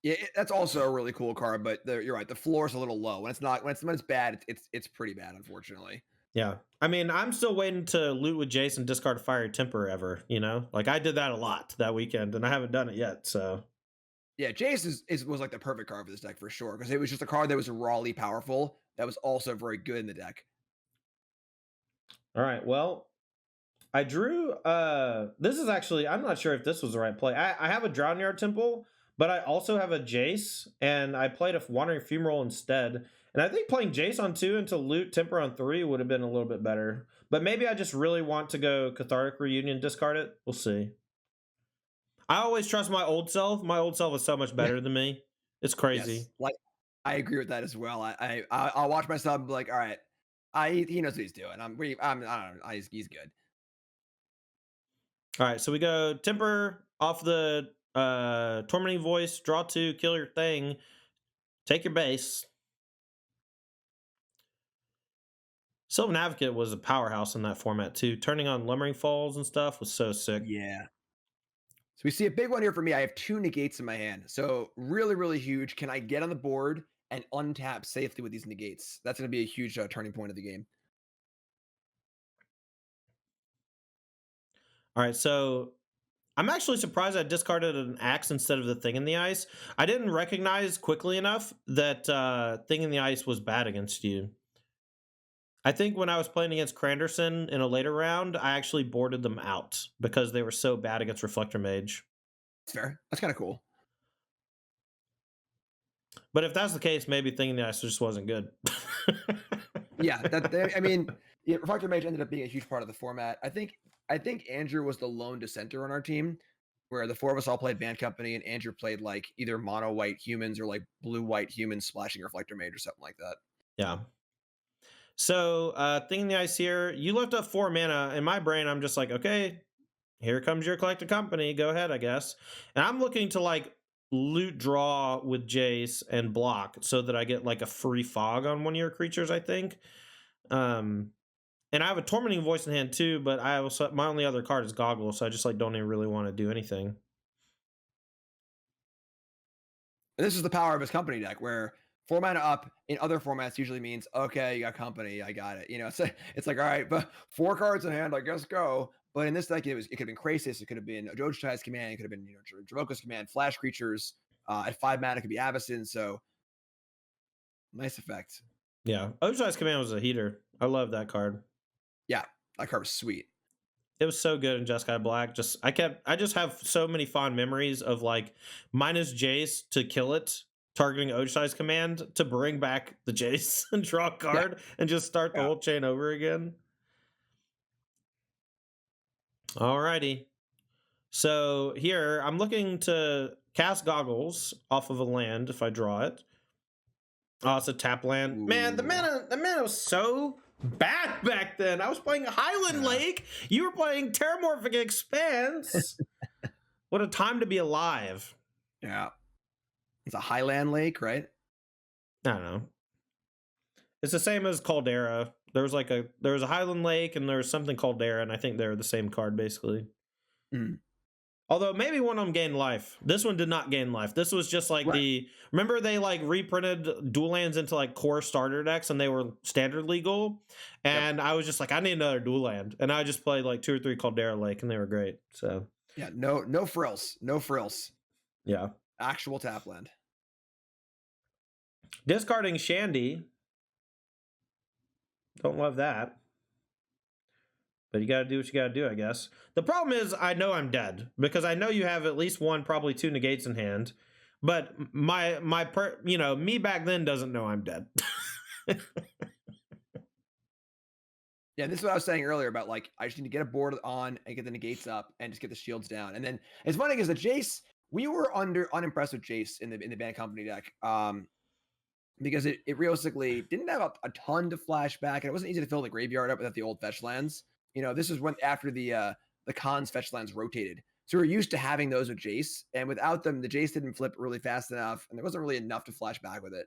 Yeah, that's also a really cool card, but you're right. The floor is a little low. When it's not, when it's bad, it's pretty bad, unfortunately. Yeah. I mean, I'm still waiting to loot with Jace and discard a Fiery Temper ever, you know? Like I did that a lot that weekend and I haven't done it yet, so Yeah, Jace was like the perfect card for this deck for sure because it was just a card that was rawly powerful that was also very good in the deck. all right. Well, I drew this is actually I'm not sure if this was the right play. I have a Drown Yard Temple, but I also have a Jace, and I played a Wandering Fumarole instead. And I think playing Jace on 2 into loot Temper on 3 would have been a little bit better. But maybe I just really want to go Cathartic Reunion, discard it. We'll see. I always trust my old self. My old self is so much better than me. It's Yes, crazy. like I agree with that as well. I'll watch myself and be like, all right, he knows what he's doing. I don't know, he's good. All right, so we go Temper off the Tormenting Voice, draw 2, kill your thing, take your base. Sylvan Advocate was a powerhouse in that format too. Turning on Lumbering Falls and stuff was so sick. Yeah. So we see a big one here for me. I have 2 negates in my hand. So really, really huge. Can I get on the board and untap safely with these negates? That's going to be a huge turning point of the game. All right, so I'm actually surprised I discarded an axe instead of the Thing in the Ice. I didn't recognize quickly enough that Thing in the Ice was bad against you. I think when I was playing against Cranderson in a later round, I actually boarded them out because they were so bad against Reflector Mage. That's fair. That's kind of cool. But if that's the case, maybe Thing in the Ice just wasn't good. Yeah, I mean, yeah, Reflector Mage ended up being a huge part of the format. I think Andrew was the lone dissenter on our team, where the 4 of us all played Band Company, and Andrew played like either mono white humans or like blue white humans splashing Reflector Mage or something like that. Yeah. So, Thing in the Ice here, you left up 4 mana. In my brain, I'm just like, okay, here comes your collected company. Go ahead, I guess. And I'm looking to like loot draw with Jace and block so that I get like a free fog on one of your creatures, I think. And I have a Tormenting Voice in hand too, but I also my only other card is Goggles, so I just like don't even really want to do anything. And this is the power of his company deck, where 4 mana up in other formats usually means okay, you got company, I got it. It's like all right, but 4 cards in hand, I guess go. But in this deck, it could have been Krasis, it could have been Ojutai's command, it could have been Dravoka's command, flash creatures. At 5 mana, it could be Avacyn. So nice effect. Yeah, Ojai's Command was a heater. I love that card. Yeah, that card was sweet. It was so good in Jeskai Black. I just have so many fond memories of like minus Jace to kill it, targeting Ojai's Command to bring back the Jace and draw a card and just start the whole chain over again. Alrighty. So here I'm looking to cast Goggles off of a land if I draw it. Oh, it's a tap land. Ooh. Man, the mana was so bad back then. I was playing Highland Lake. You were playing Terramorphic Expanse. What a time to be alive. Yeah. It's a Highland Lake, right? I don't know. It's the same as Caldera. There was a Highland Lake and there was something Caldera, and I think they're the same card basically. Mm. Although maybe one of them gained life. This one did not gain life. This was just like remember they like reprinted dual lands into like core starter decks and they were standard legal. And I was just like, I need another dual land. And I just played like 2 or 3 Caldera Lake and they were great. So yeah, no frills. No frills. Yeah. Actual tap land. Discarding Shandy. Don't love that. But you gotta do what you gotta do, I guess. The problem is I know I'm dead because I know you have at least 1, probably 2 negates in hand. But me back then doesn't know I'm dead. Yeah, this is what I was saying earlier about like I just need to get a board on and get the negates up and just get the shields down. And then it's funny because the Jace, we were unimpressed with Jace in the Band Company deck. Because it realistically didn't have a ton to flashback, and it wasn't easy to fill the graveyard up without the old fetch lands. This was when after the the Khan's fetch lands rotated. So we're used to having those with Jace, and without them, the Jace didn't flip really fast enough, and there wasn't really enough to flash back with it.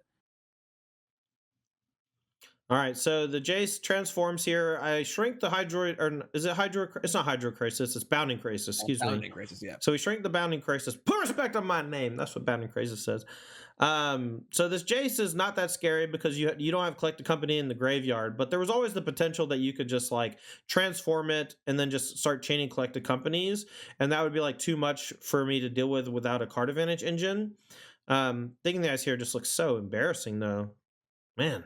All right, so the Jace transforms here. I shrink the Hydro, or is it Hydro? It's not Hydro Crisis. It's Bounding Crisis. Excuse me. Bounding Crisis, yeah. So we shrink the Bounding Crisis. Put respect on my name. That's what Bounding Crisis says. So this Jace is not that scary because you don't have Collect a Company in the graveyard, but there was always the potential that you could just like transform it and then just start chaining Collect a Companies, and that would be like too much for me to deal with without a card advantage engine. Thinking the Ice here just looks so embarrassing though, man.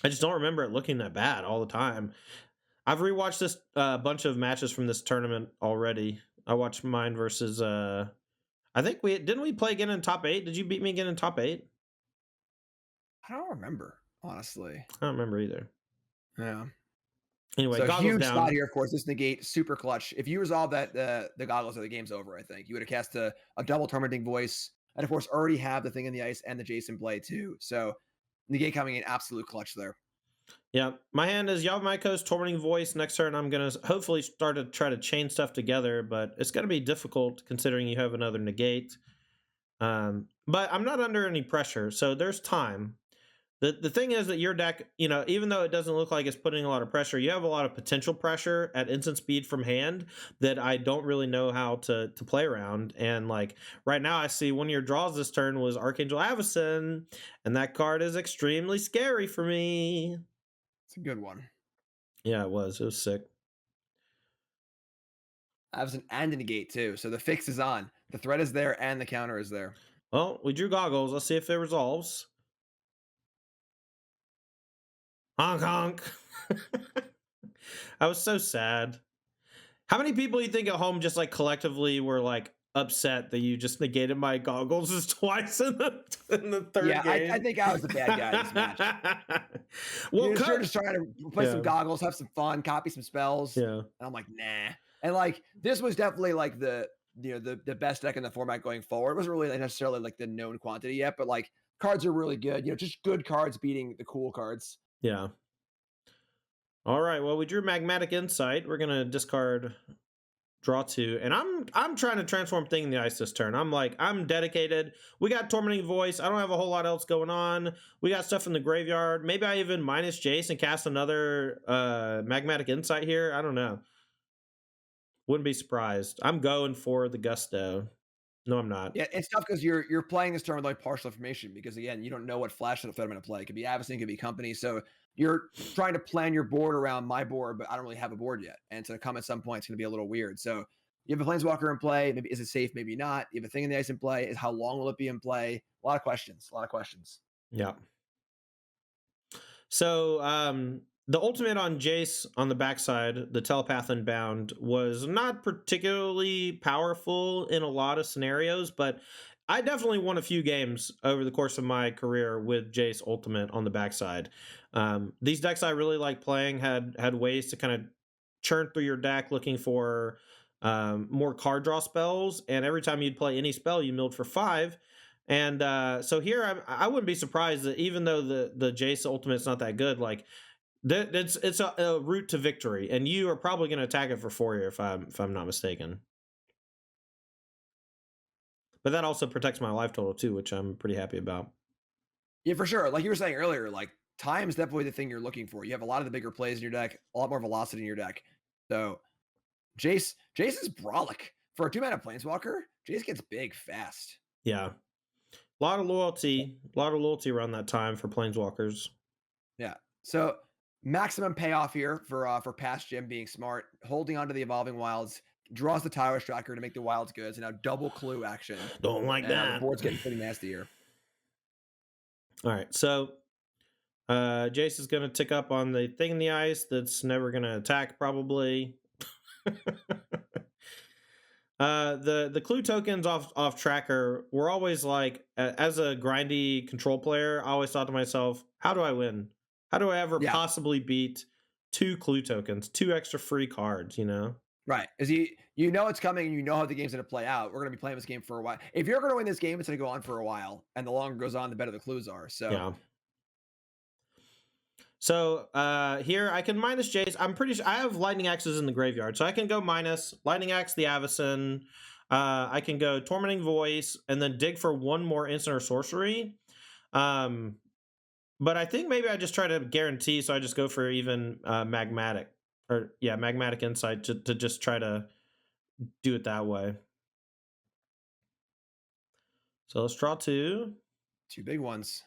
I just don't remember it looking that bad all the time. I've rewatched this bunch of matches from this tournament already. I watched mine versus. I think we play again in top 8. Did you beat me again in top 8? I don't remember, honestly. I don't remember either. Yeah. Anyway, so Goggles huge down. spot here, of course. This negate super clutch. If you resolve that, the Goggles, or the game's over. I think you would have cast a double Tormenting Voice, and of course already have the Thing in the Ice and the Jason play too. So negate coming in absolute clutch there. Yeah, my hand is Yavmaiko's Tormenting Voice. Next turn, I'm going to hopefully start to try to chain stuff together, but it's going to be difficult considering you have another negate. But I'm not under any pressure, so there's time. The thing is that your deck, even though it doesn't look like it's putting a lot of pressure, you have a lot of potential pressure at instant speed from hand that I don't really know how to play around. And like right now, I see one of your draws this turn was Archangel Avacyn, and that card is extremely scary for me. It's a good one. Yeah, it was sick. Avacyn and a negate too, so the fix is on. The threat is there and the counter is there. Well, we drew Goggles. Let's see if it resolves. Honk honk. I was so sad. How many people you think at home just like collectively were like upset that you just negated my Goggles twice in the third game? Yeah, I think I was the bad guy in this match. Well, you're just trying to play some Goggles, have some fun, copy some spells. Yeah. And I'm like, nah. And like this was definitely like the best deck in the format going forward. It wasn't really necessarily like the known quantity yet, but like cards are really good. Just good cards beating the cool cards. Yeah. All right. Well, we drew Magmatic Insight. We're gonna discard, draw 2, and I'm trying to transform Thing in the Ice this turn. I'm dedicated. We got Tormenting Voice. I don't have a whole lot else going on. We got stuff in the graveyard. Maybe I even minus Jace and cast another Magmatic Insight here. I don't know. Wouldn't be surprised. I'm going for the gusto. No, I'm not. Yeah, it's tough because you're playing this turn with like partial information because again, you don't know what flash of the I'm going to play. It could be Avacyn, it could be company. So you're trying to plan your board around my board, but I don't really have a board yet. And to come at some point, it's going to be a little weird. So you have a Planeswalker in play. Maybe is it safe? Maybe not. You have a Thing in the Ice in play. Is how long will it be in play? A lot of questions. Yeah. So the ultimate on Jace on the backside, the Telepath Unbound, was not particularly powerful in a lot of scenarios, but I definitely won a few games over the course of my career with Jace Ultimate on the backside. These decks I really like playing had ways to kind of churn through your deck looking for more card draw spells, and every time you'd play any spell, you milled for 5. And so here, I wouldn't be surprised that even though the Jace Ultimate's not that good, like it's a route to victory, and you are probably going to attack it for 4 here if I'm not mistaken. But that also protects my life total too, which I'm pretty happy about. Yeah, for sure. Like you were saying earlier, like time is definitely the thing you're looking for. You have a lot of the bigger plays in your deck, a lot more velocity in your deck. So Jace is brolic. For a 2-mana Planeswalker, Jace gets big fast. Yeah. A lot of loyalty around that time for Planeswalkers. Yeah. So maximum payoff here for past Jim being smart, holding on to the Evolving Wilds, draws the Tyrus Tracker to make the Wilds good. So now double clue action. Don't like that. The board's getting pretty nasty here. All right, so Jace is going to tick up on the Thing in the Ice that's never going to attack probably. The clue tokens off tracker were always like, as a grindy control player, I always thought to myself, how do I win? How do I ever possibly beat 2 clue tokens, 2 extra free cards, Right. Is you know it's coming and you know how the game's going to play out. We're going to be playing this game for a while. If you're going to win this game, it's going to go on for a while. And the longer it goes on, the better the clues are. So So here I can minus Jace. I'm pretty sure I have lightning axes in the graveyard, so I can go minus lightning axe the Avacyn. I can go tormenting voice and then dig for one more instant or sorcery. But I think maybe I just try to guarantee, so I just go for even magmatic magmatic insight to just try to do it that way. So let's draw 2. 2 big ones.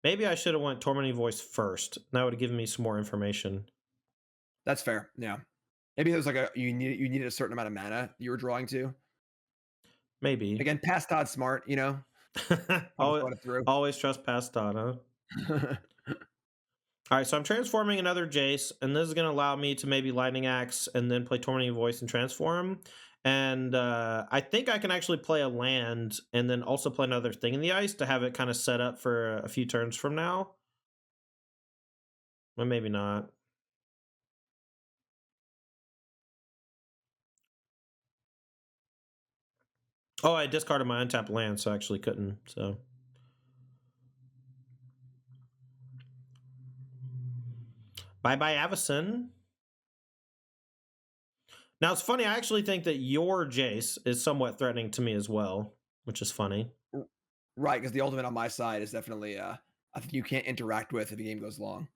Maybe I should have went tormenting voice first. That would have given me some more information. That's fair. Yeah. Maybe there's like you needed a certain amount of mana you were drawing to. Maybe. Again, past Todd smart, you know. always trust past Todd, huh? All right, so I'm transforming another Jace, and this is going to allow me to maybe Lightning Axe and then play Tormenting Voice and transform. And I think I can actually play a land and then also play another Thing in the Ice to have it kind of set up for a few turns from now. Well, maybe not. Oh, I discarded my untapped land, so I actually couldn't. So bye-bye, Avacyn. Now, it's funny. I actually think that your Jace is somewhat threatening to me as well, which is funny. Right, because the ultimate on my side is definitely I think you can't interact with if the game goes long.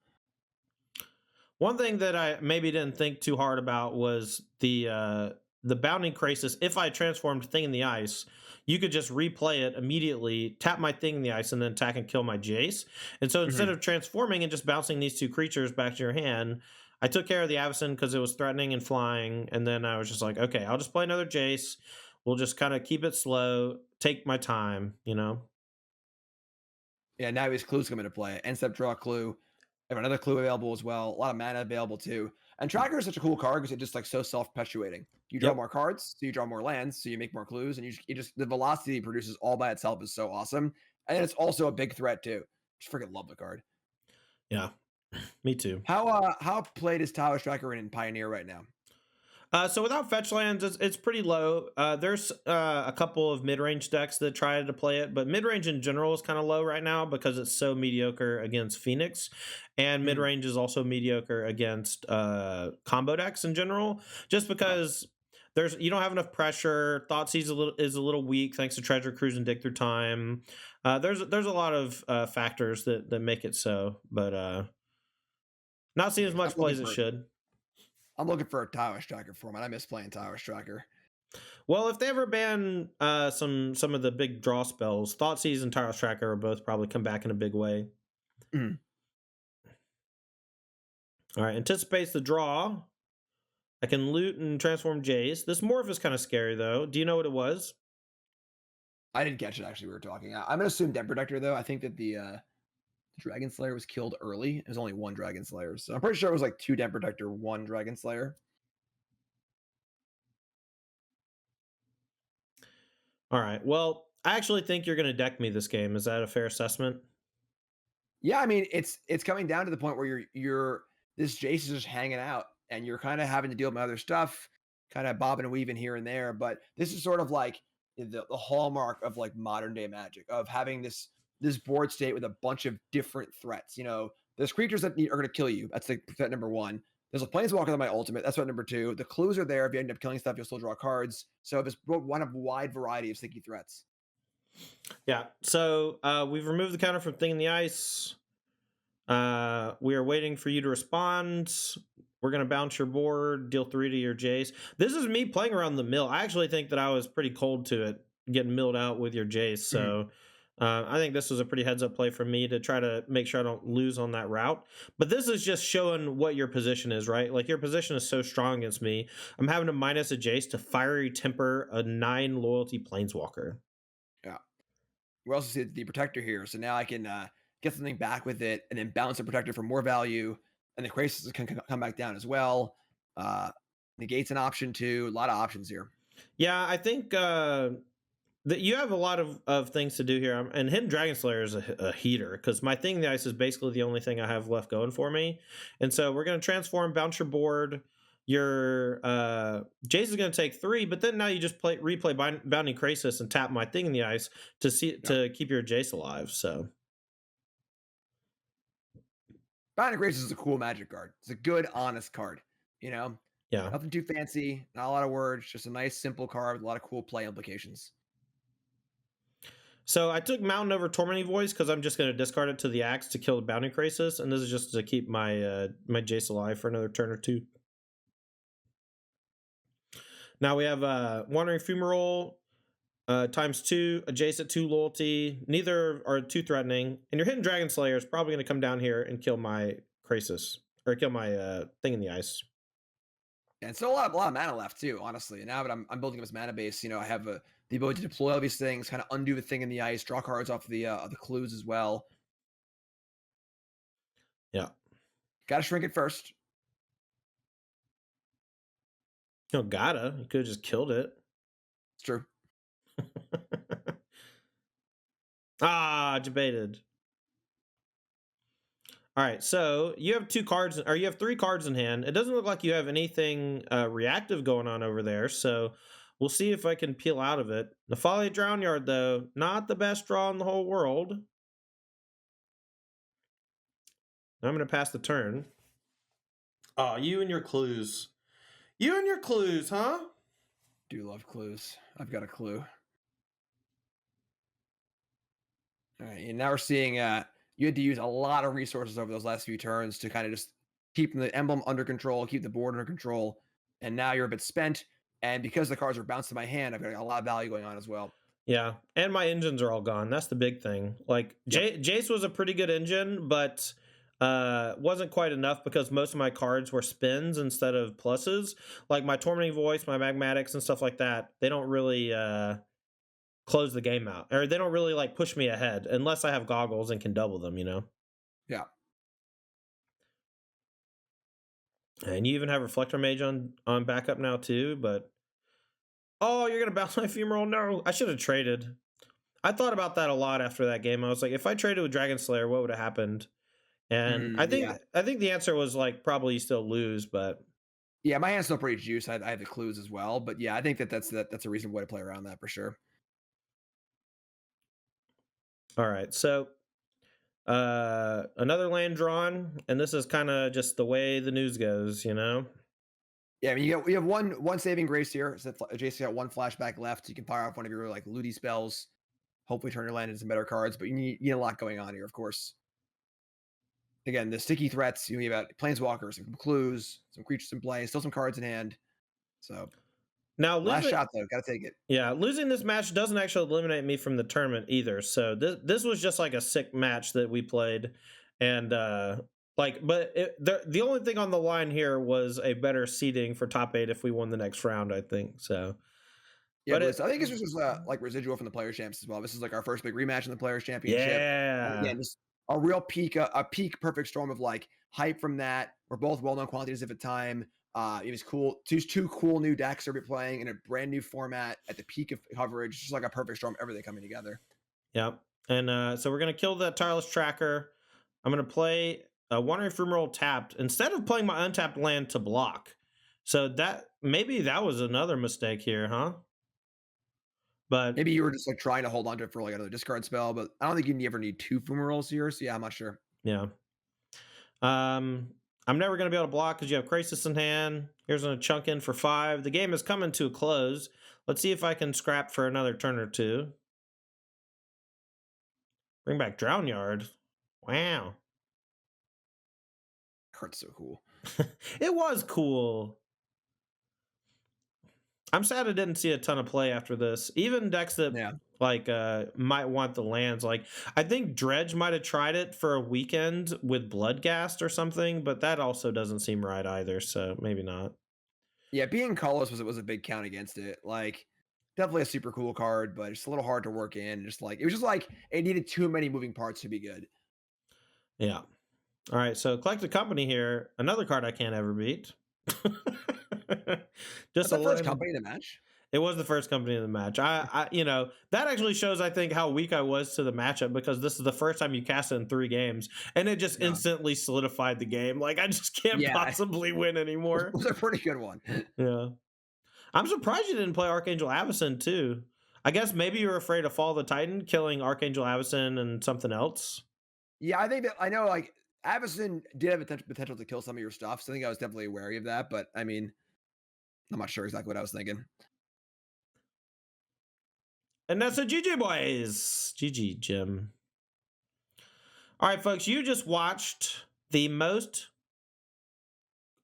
One thing that I maybe didn't think too hard about was the Bounding Crisis. If I transformed Thing in the Ice, you could just replay it immediately, tap my Thing in the Ice, and then attack and kill my Jace. And so instead of transforming and just bouncing these 2 creatures back to your hand, I took care of the Avacyn because it was threatening and flying, and then I was just like, okay, I'll just play another Jace. We'll just kind of keep it slow, take my time, you know? Yeah, now his clue's coming to play. End step, draw a clue. Have another clue available as well. A lot of mana available too. And Tracker is such a cool card because it's just like so self-perpetuating. You draw more cards, so you draw more lands, so you make more clues, and you just the velocity it produces all by itself is so awesome. And it's also a big threat too. Just freaking love the card. Yeah, me too. How played is Tower Striker in Pioneer right now? So without fetch lands, it's pretty low. There's a couple of mid-range decks that try to play it, but mid-range in general is kind of low right now because it's so mediocre against Phoenix, and mid-range is also mediocre against combo decks in general, just because you don't have enough pressure. Thoughtseize is a little weak thanks to Treasure Cruise and Dig Through Time. There's a lot of factors that make it so, but not seeing as much play as it should. I'm looking for a Tower Striker format. I miss playing Tower Striker. Well, if they ever ban some of the big draw spells, Thoughtseize and Tower Striker will both probably come back in a big way. All right, anticipates the draw. I can loot and transform Jace. This morph is kind of scary, though. Do you know what it was? I didn't catch it, actually. We were talking. I'm going to assume Den Protector, though. I think that the Dragon Slayer was killed early. It was only 1 Dragon Slayer. So I'm pretty sure it was like 2 Den Protector, 1 Dragon Slayer. All right. Well, I actually think you're going to deck me this game. Is that a fair assessment? Yeah, I mean, it's coming down to the point where you're this Jace is just hanging out and you're kind of having to deal with other stuff, kind of bobbing and weaving here and there. But this is sort of like the hallmark of like modern day Magic, of having this board state with a bunch of different threats. You know, there's creatures that are going to kill you. That's like threat number 1. There's a Planeswalker in my ultimate. That's threat number 2. The clues are there. If you end up killing stuff, you'll still draw cards. So it's one of a wide variety of sticky threats. Yeah. So we've removed the counter from Thing in the Ice. We are waiting for you to respond. We're going to bounce your board, deal 3 to your Jace. This is me playing around the mill. I actually think that I was pretty cold to it, getting milled out with your Jace. So I think this was a pretty heads-up play for me to try to make sure I don't lose on that route. But this is just showing what your position is, right? Like, your position is so strong against me. I'm having to minus a Jace to Fiery Temper a 9 loyalty Planeswalker. Yeah. We also see the Protector here. So now I can get something back with it and then bounce the Protector for more value. And the Crisis can come back down as well. Negate's an option too. A lot of options here. Yeah, I think that you have a lot of things to do here. And Hidden Dragon Slayer is a heater because my Thing in the Ice is basically the only thing I have left going for me. And so we're going to transform, bounce your board. Your Jace is going to take 3, but then now you just replay Bounding Crisis and tap my Thing in the Ice to keep your Jace alive. So Bound of Graces is a cool Magic card. It's a good, honest card. You know, Yeah. nothing too fancy, not a lot of words, just a nice, simple card with a lot of cool play implications. So I took Mountain over Tormenting Voice because I'm just going to discard it to the axe to kill the Bounty Crisis, and this is just to keep my Jace alive for another turn or two. Now we have Wandering Fumarole, ×2, adjacent 2 loyalty. Neither are too threatening. And your Hidden Dragon Slayer is probably going to come down here and kill my Crisis. Or kill my thing in the ice. And still a lot of mana left too, honestly. And now that I'm building up his mana base, I have the ability to deploy all these things, kind of undo the thing in the ice, draw cards off the clues as well. Yeah. Got to shrink it first. No, gotta. You could have just killed it. It's true. Debated. All right, so you have 2 cards, or you have 3 cards in hand. It doesn't look like you have anything reactive going on over there, so we'll see if I can peel out of it. Nefali Drownyard, though, not the best draw in the whole world. I'm going to pass the turn. Oh, you and your clues. You and your clues, huh? Do love clues. I've got a clue. All right, and now we're seeing you had to use a lot of resources over those last few turns to kind of just keep the emblem under control, keep the board under control, and now you're a bit spent. And because the cards are bounced to my hand, I've got a lot of value going on as well. Yeah, and my engines are all gone. That's the big thing. Like, Yep. Jace was a pretty good engine, but wasn't quite enough because most of my cards were spins instead of pluses. Like my Tormenting Voice, my Magmatics, and stuff like that. They don't really close the game out, or they don't really like push me ahead unless I have goggles and can double them. Yeah. And you even have Reflector Mage on backup now too. But oh, you're gonna bounce my Fumarole? No, I should have traded. I thought about that a lot after that game. I was like, if I traded with Dragon Slayer, what would have happened? And I think the answer was like probably you still lose, but yeah, my hand's still pretty juice. I have the clues as well, but yeah, I think that's a reasonable way to play around that for sure. All right, so another land drawn, and this is kind of just the way the news goes. Yeah, I mean, you have one saving grace here. So Jason got 1 flashback left. You can fire off one of your like Ludi spells. Hopefully, turn your land into some better cards. But you need a lot going on here, of course. Again, the sticky threats. You have planeswalkers, some clues, some creatures in play, still some cards in hand. So now last shot though, gotta take it. Yeah, losing this match doesn't actually eliminate me from the tournament either. So this was just like a sick match that we played, and the only thing on the line here was a better seeding for top 8 if we won the next round. I think so. Yeah, but I think this was like residual from the Players Champs as well. This is like our first big rematch in the Players Championship. Yeah, again, just a real peak, a peak perfect storm of like hype from that. We're both well-known quantities at the time. It was cool. Two cool new decks are playing in a brand new format at the peak of coverage. Just like a perfect storm, everything coming together. Yep. And so we're gonna kill that Tireless Tracker. I'm gonna play a Wandering Fumarole tapped instead of playing my untapped land to block. So maybe that was another mistake here, huh? But maybe you were just like trying to hold on to it for like another discard spell, but I don't think you ever need 2 Fumaroles here. So yeah, I'm not sure. Yeah. I'm never going to be able to block because you have Crisis in hand. Here's going to chunk in for 5. The game is coming to a close. Let's see if I can scrap for another turn or two. Bring back Drownyard. Wow. Card's so cool. It was cool. I'm sad I didn't see a ton of play after this. Even decks that might want the lands. Like I think Dredge might have tried it for a weekend with Bloodghast or something, but that also doesn't seem right either. So maybe not. Yeah, being colorless was a big count against it. Like definitely a super cool card, but it's a little hard to work in. Just like it was just like it needed too many moving parts to be good. Yeah. All right, so Collected Company here, another card I can't ever beat. Just the first company in the match. It was the first company in the match. I that actually shows I think how weak I was to the matchup because this is the first time you cast it in 3 games, and it just instantly solidified the game. Like I just can't possibly win anymore. It was a pretty good one. Yeah, I'm surprised you didn't play Archangel Avacyn too. I guess maybe you were afraid of Fall of the Titan, killing Archangel Avacyn and something else. Yeah, I think that I know. Like Avison did have potential to kill some of your stuff, so I think I was definitely wary of that. But I mean, I'm not sure exactly what I was thinking. And that's a GG, boys. GG, Jim. All right, folks, you just watched the most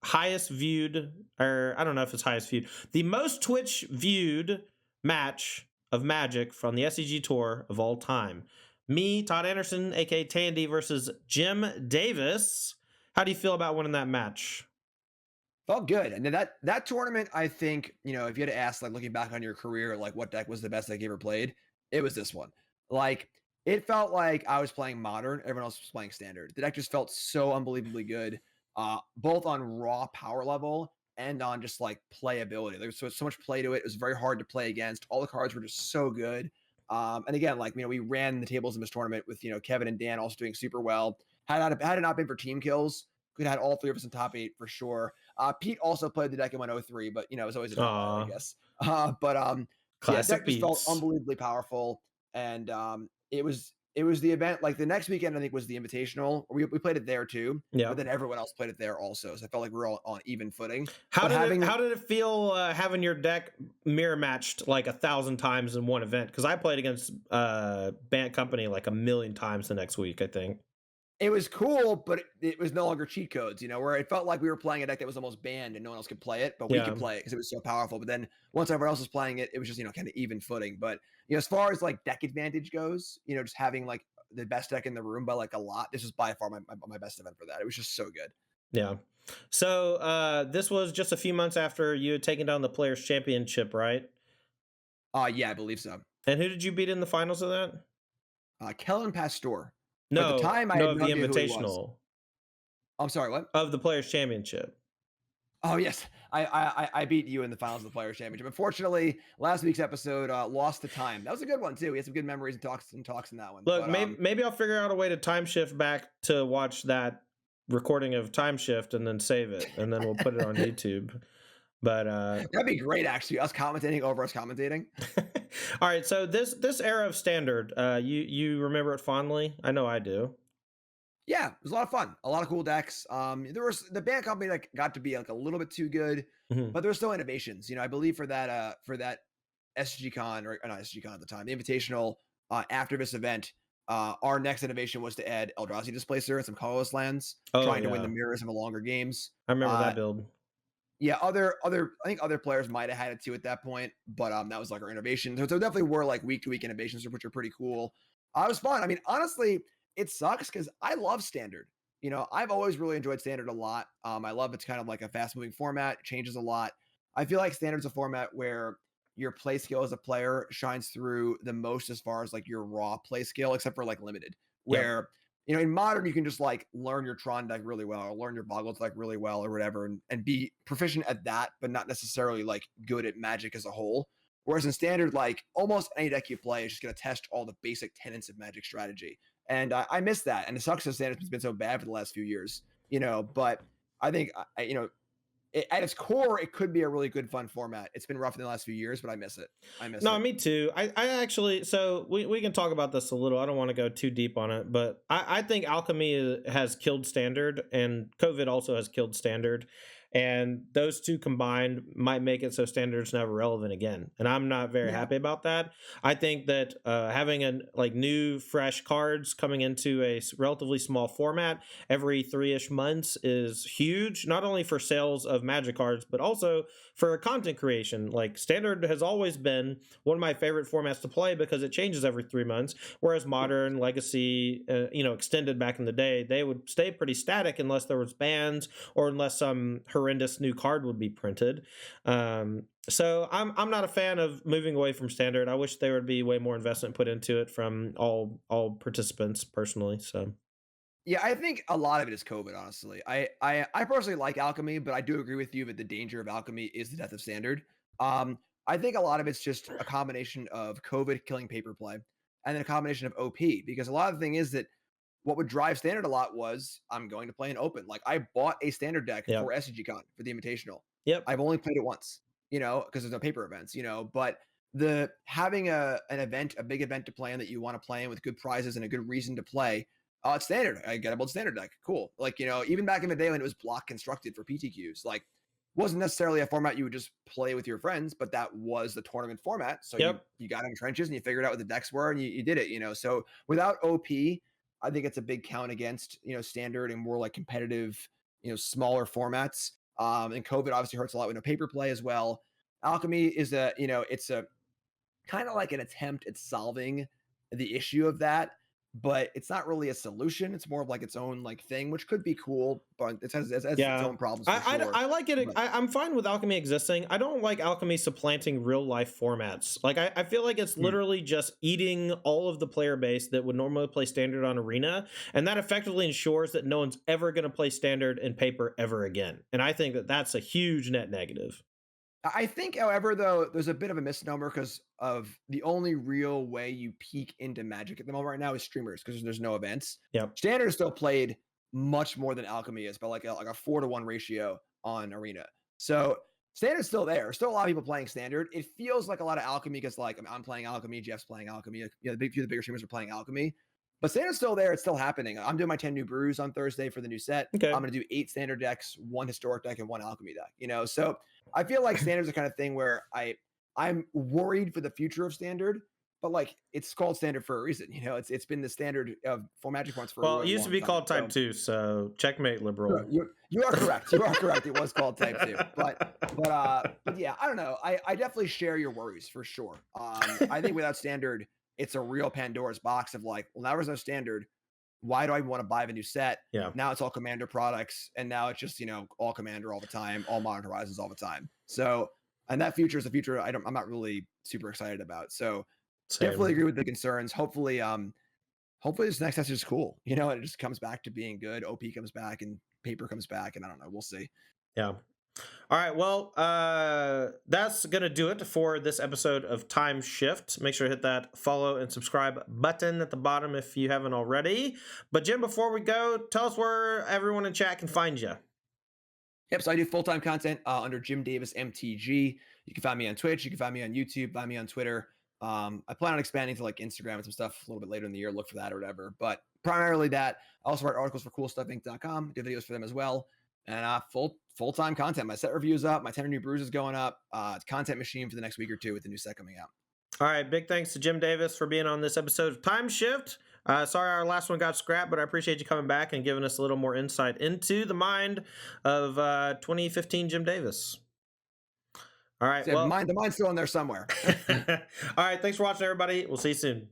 highest viewed, or I don't know if it's highest viewed, the most Twitch viewed match of Magic from the SCG Tour of all time. Me, Todd Anderson, aka Tandy, versus Jim Davis. How do you feel about winning that match? Felt good. And then that tournament, I think, if you had to ask, like looking back on your career, like what deck was the best deck you ever played, it was this one. Like it felt like I was playing modern, everyone else was playing standard. The deck just felt so unbelievably good, both on raw power level and on just like playability. There was so much play to it. It was very hard to play against. All the cards were just so good. And again, like we ran the tables in this tournament with Kevin and Dan also doing super well. Had it not been for team kills, could have had all three of us in top 8 for sure. Pete also played the deck in 103, but it was always an outlier, I guess. Yeah, Classic deck just felt beats. unbelievably powerful, and it was the event. Like the next weekend, I think was the Invitational. We played it there too, Yeah. but then everyone else played it there also. So I felt like we were all on even footing. How did it feel having your deck mirror matched like 1,000 times in one event? Because I played against Bant Company like 1,000,000 times the next week, I think. It was cool, but it was no longer cheat codes, where it felt like we were playing a deck that was almost banned and no one else could play it, but we could play it because it was so powerful. But then once everyone else was playing it, it was just, kind of even footing. But, as far as like deck advantage goes, just having like the best deck in the room by like a lot, this was by far my best event for that. It was just so good. Yeah. So this was just a few months after you had taken down the Players Championship, right? Yeah, I believe so. And who did you beat in the finals of that? Kellen Pastor. No, at the time, I no, had of no the idea who he was. Invitational. I'm sorry, what? Of the Players Championship. Oh yes, I beat you in the finals of the Players Championship. Unfortunately, last week's episode lost the time. That was a good one too. We had some good memories and talks in that one. Look, maybe I'll figure out a way to time shift back to watch that recording of Time Shift and then save it, and then we'll put it on YouTube. But that'd be great, actually. Us commentating over us commentating. All right, so this era of Standard, you remember it fondly? I know I do. Yeah, it was a lot of fun. A lot of cool decks. There was the Bant Company that got to be like a little bit too good, but there were still innovations. I believe for that SG Con or not SG Con at the time, the Invitational after this event, our next innovation was to add Eldrazi Displacer and some colorless lands, trying to win the mirrors in the longer games. I remember that build. Yeah, I think other players might have had it too at that point, but that was like our innovation. So definitely were like week to week innovations, which are pretty cool. It was fun. I mean, honestly, it sucks because I love Standard. I've always really enjoyed Standard a lot. I love it's kind of like a fast moving format. It changes a lot. I feel like Standard's a format where your play skill as a player shines through the most as far as like your raw play skill, except for like limited, where in modern, you can just like learn your Tron deck really well or learn your Boggles deck really well or whatever and be proficient at that, but not necessarily like good at Magic as a whole. Whereas in Standard, like almost any deck you play is just going to test all the basic tenets of Magic strategy. And I miss that. And it sucks that Standard's been so bad for the last few years, but I think, at its core, it could be a really good, fun format. It's been rough in the last few years, but I miss it. No, me too. I actually, so we can talk about this a little. I don't want to go too deep on it, but I think Alchemy has killed Standard, and COVID also has killed Standard. And those two combined might make it so Standard's never relevant again. And I'm not very happy about that. I think that having new, fresh cards coming into a relatively small format every 3-ish months is huge, not only for sales of Magic cards, but also for content creation. Like Standard has always been one of my favorite formats to play because it changes every 3 months. Whereas Modern, Legacy, Extended back in the day, they would stay pretty static unless there was bans or unless some horrendous new card would be printed. So I'm not a fan of moving away from Standard. I wish there would be way more investment put into it from all participants personally. So yeah, I think a lot of it is COVID, honestly. I personally like Alchemy, but I do agree with you that the danger of Alchemy is the death of Standard. I think a lot of it's just a combination of COVID killing paper play and then a combination of OP, because a lot of the thing is that what would drive Standard a lot was I'm going to play an open. Like I bought a Standard deck for SCGCon for the Invitational. Yep. I've only played it once, because there's no paper events, but the having a big event to play in that you want to play in with good prizes and a good reason to play Oh, it's standard. I get a bold standard deck. Cool. Like, even back in the day when it was block constructed for PTQs, like wasn't necessarily a format you would just play with your friends, but that was the tournament format. So Yep. you got in the trenches and you figured out what the decks were and you did it. So without OP, I think it's a big count against, standard and more like competitive, smaller formats. And COVID obviously hurts a lot with no paper play as well. Alchemy is it's a kind of like an attempt at solving the issue of that, but it's not really a solution. It's more of like its own like thing, which could be cool, but it has its Yeah, own problems for sure. I like it. But I'm fine with alchemy existing. I don't like alchemy supplanting real life formats. Like I feel like it's literally just eating all of the player base that would normally play standard on arena, and that effectively ensures that no one's ever going to play standard in paper ever again. And I think that that's a huge net negative. I think, however, though, there's a bit of a misnomer because of the only real way you peek into Magic at the moment right now is streamers because there's no events. Yep. Standard is still played much more than Alchemy is, but like a 4-to-1 ratio on Arena. So Standard's still there. Still a lot of people playing Standard. It feels like a lot of Alchemy because like I'm playing Alchemy, Jeff's playing Alchemy. Few of the bigger streamers are playing Alchemy. But Standard's still there. It's still happening. I'm doing my 10 new brews on Thursday for the new set. Okay. I'm going to do 8 standard decks, 1 historic deck, and 1 alchemy deck. So I feel like Standard's the kind of thing where I'm worried for the future of Standard, but like it's called Standard for a reason. It's been the standard for Magic points for a Well, it used to be called Type 2, so checkmate, liberal. You are correct. You are correct. It was called Type 2. But yeah, I don't know. I definitely share your worries for sure. I think without Standard, it's a real Pandora's box of like, well, now there's no standard. Why do I want to buy the new set? Yeah. Now it's all Commander products, and now it's just all Commander all the time, all Modern Horizons all the time. So, and that future is a future I'm not really super excited about. So, definitely agree with the concerns. Hopefully this next test is cool. And it just comes back to being good. OP comes back and paper comes back, and I don't know. We'll see. Yeah. All right, well, that's going to do it for this episode of Time Shift. Make sure to hit that follow and subscribe button at the bottom if you haven't already. But Jim, before we go, tell us where everyone in chat can find you. Yep, so I do full-time content under Jim Davis MTG. You can find me on Twitch. You can find me on YouTube. Find me on Twitter. I plan on expanding to like Instagram and some stuff a little bit later in the year. Look for that or whatever. But primarily that. I also write articles for CoolStuffInc.com. Do videos for them as well. And full-time content. My set review is up. My 10 new brews is going up. Content machine for the next week or two with the new set coming out. All right. Big thanks to Jim Davis for being on this episode of Time Shift. Sorry our last one got scrapped, but I appreciate you coming back and giving us a little more insight into the mind of 2015 Jim Davis. All right. So well, the mind's still in there somewhere. All right. Thanks for watching, everybody. We'll see you soon.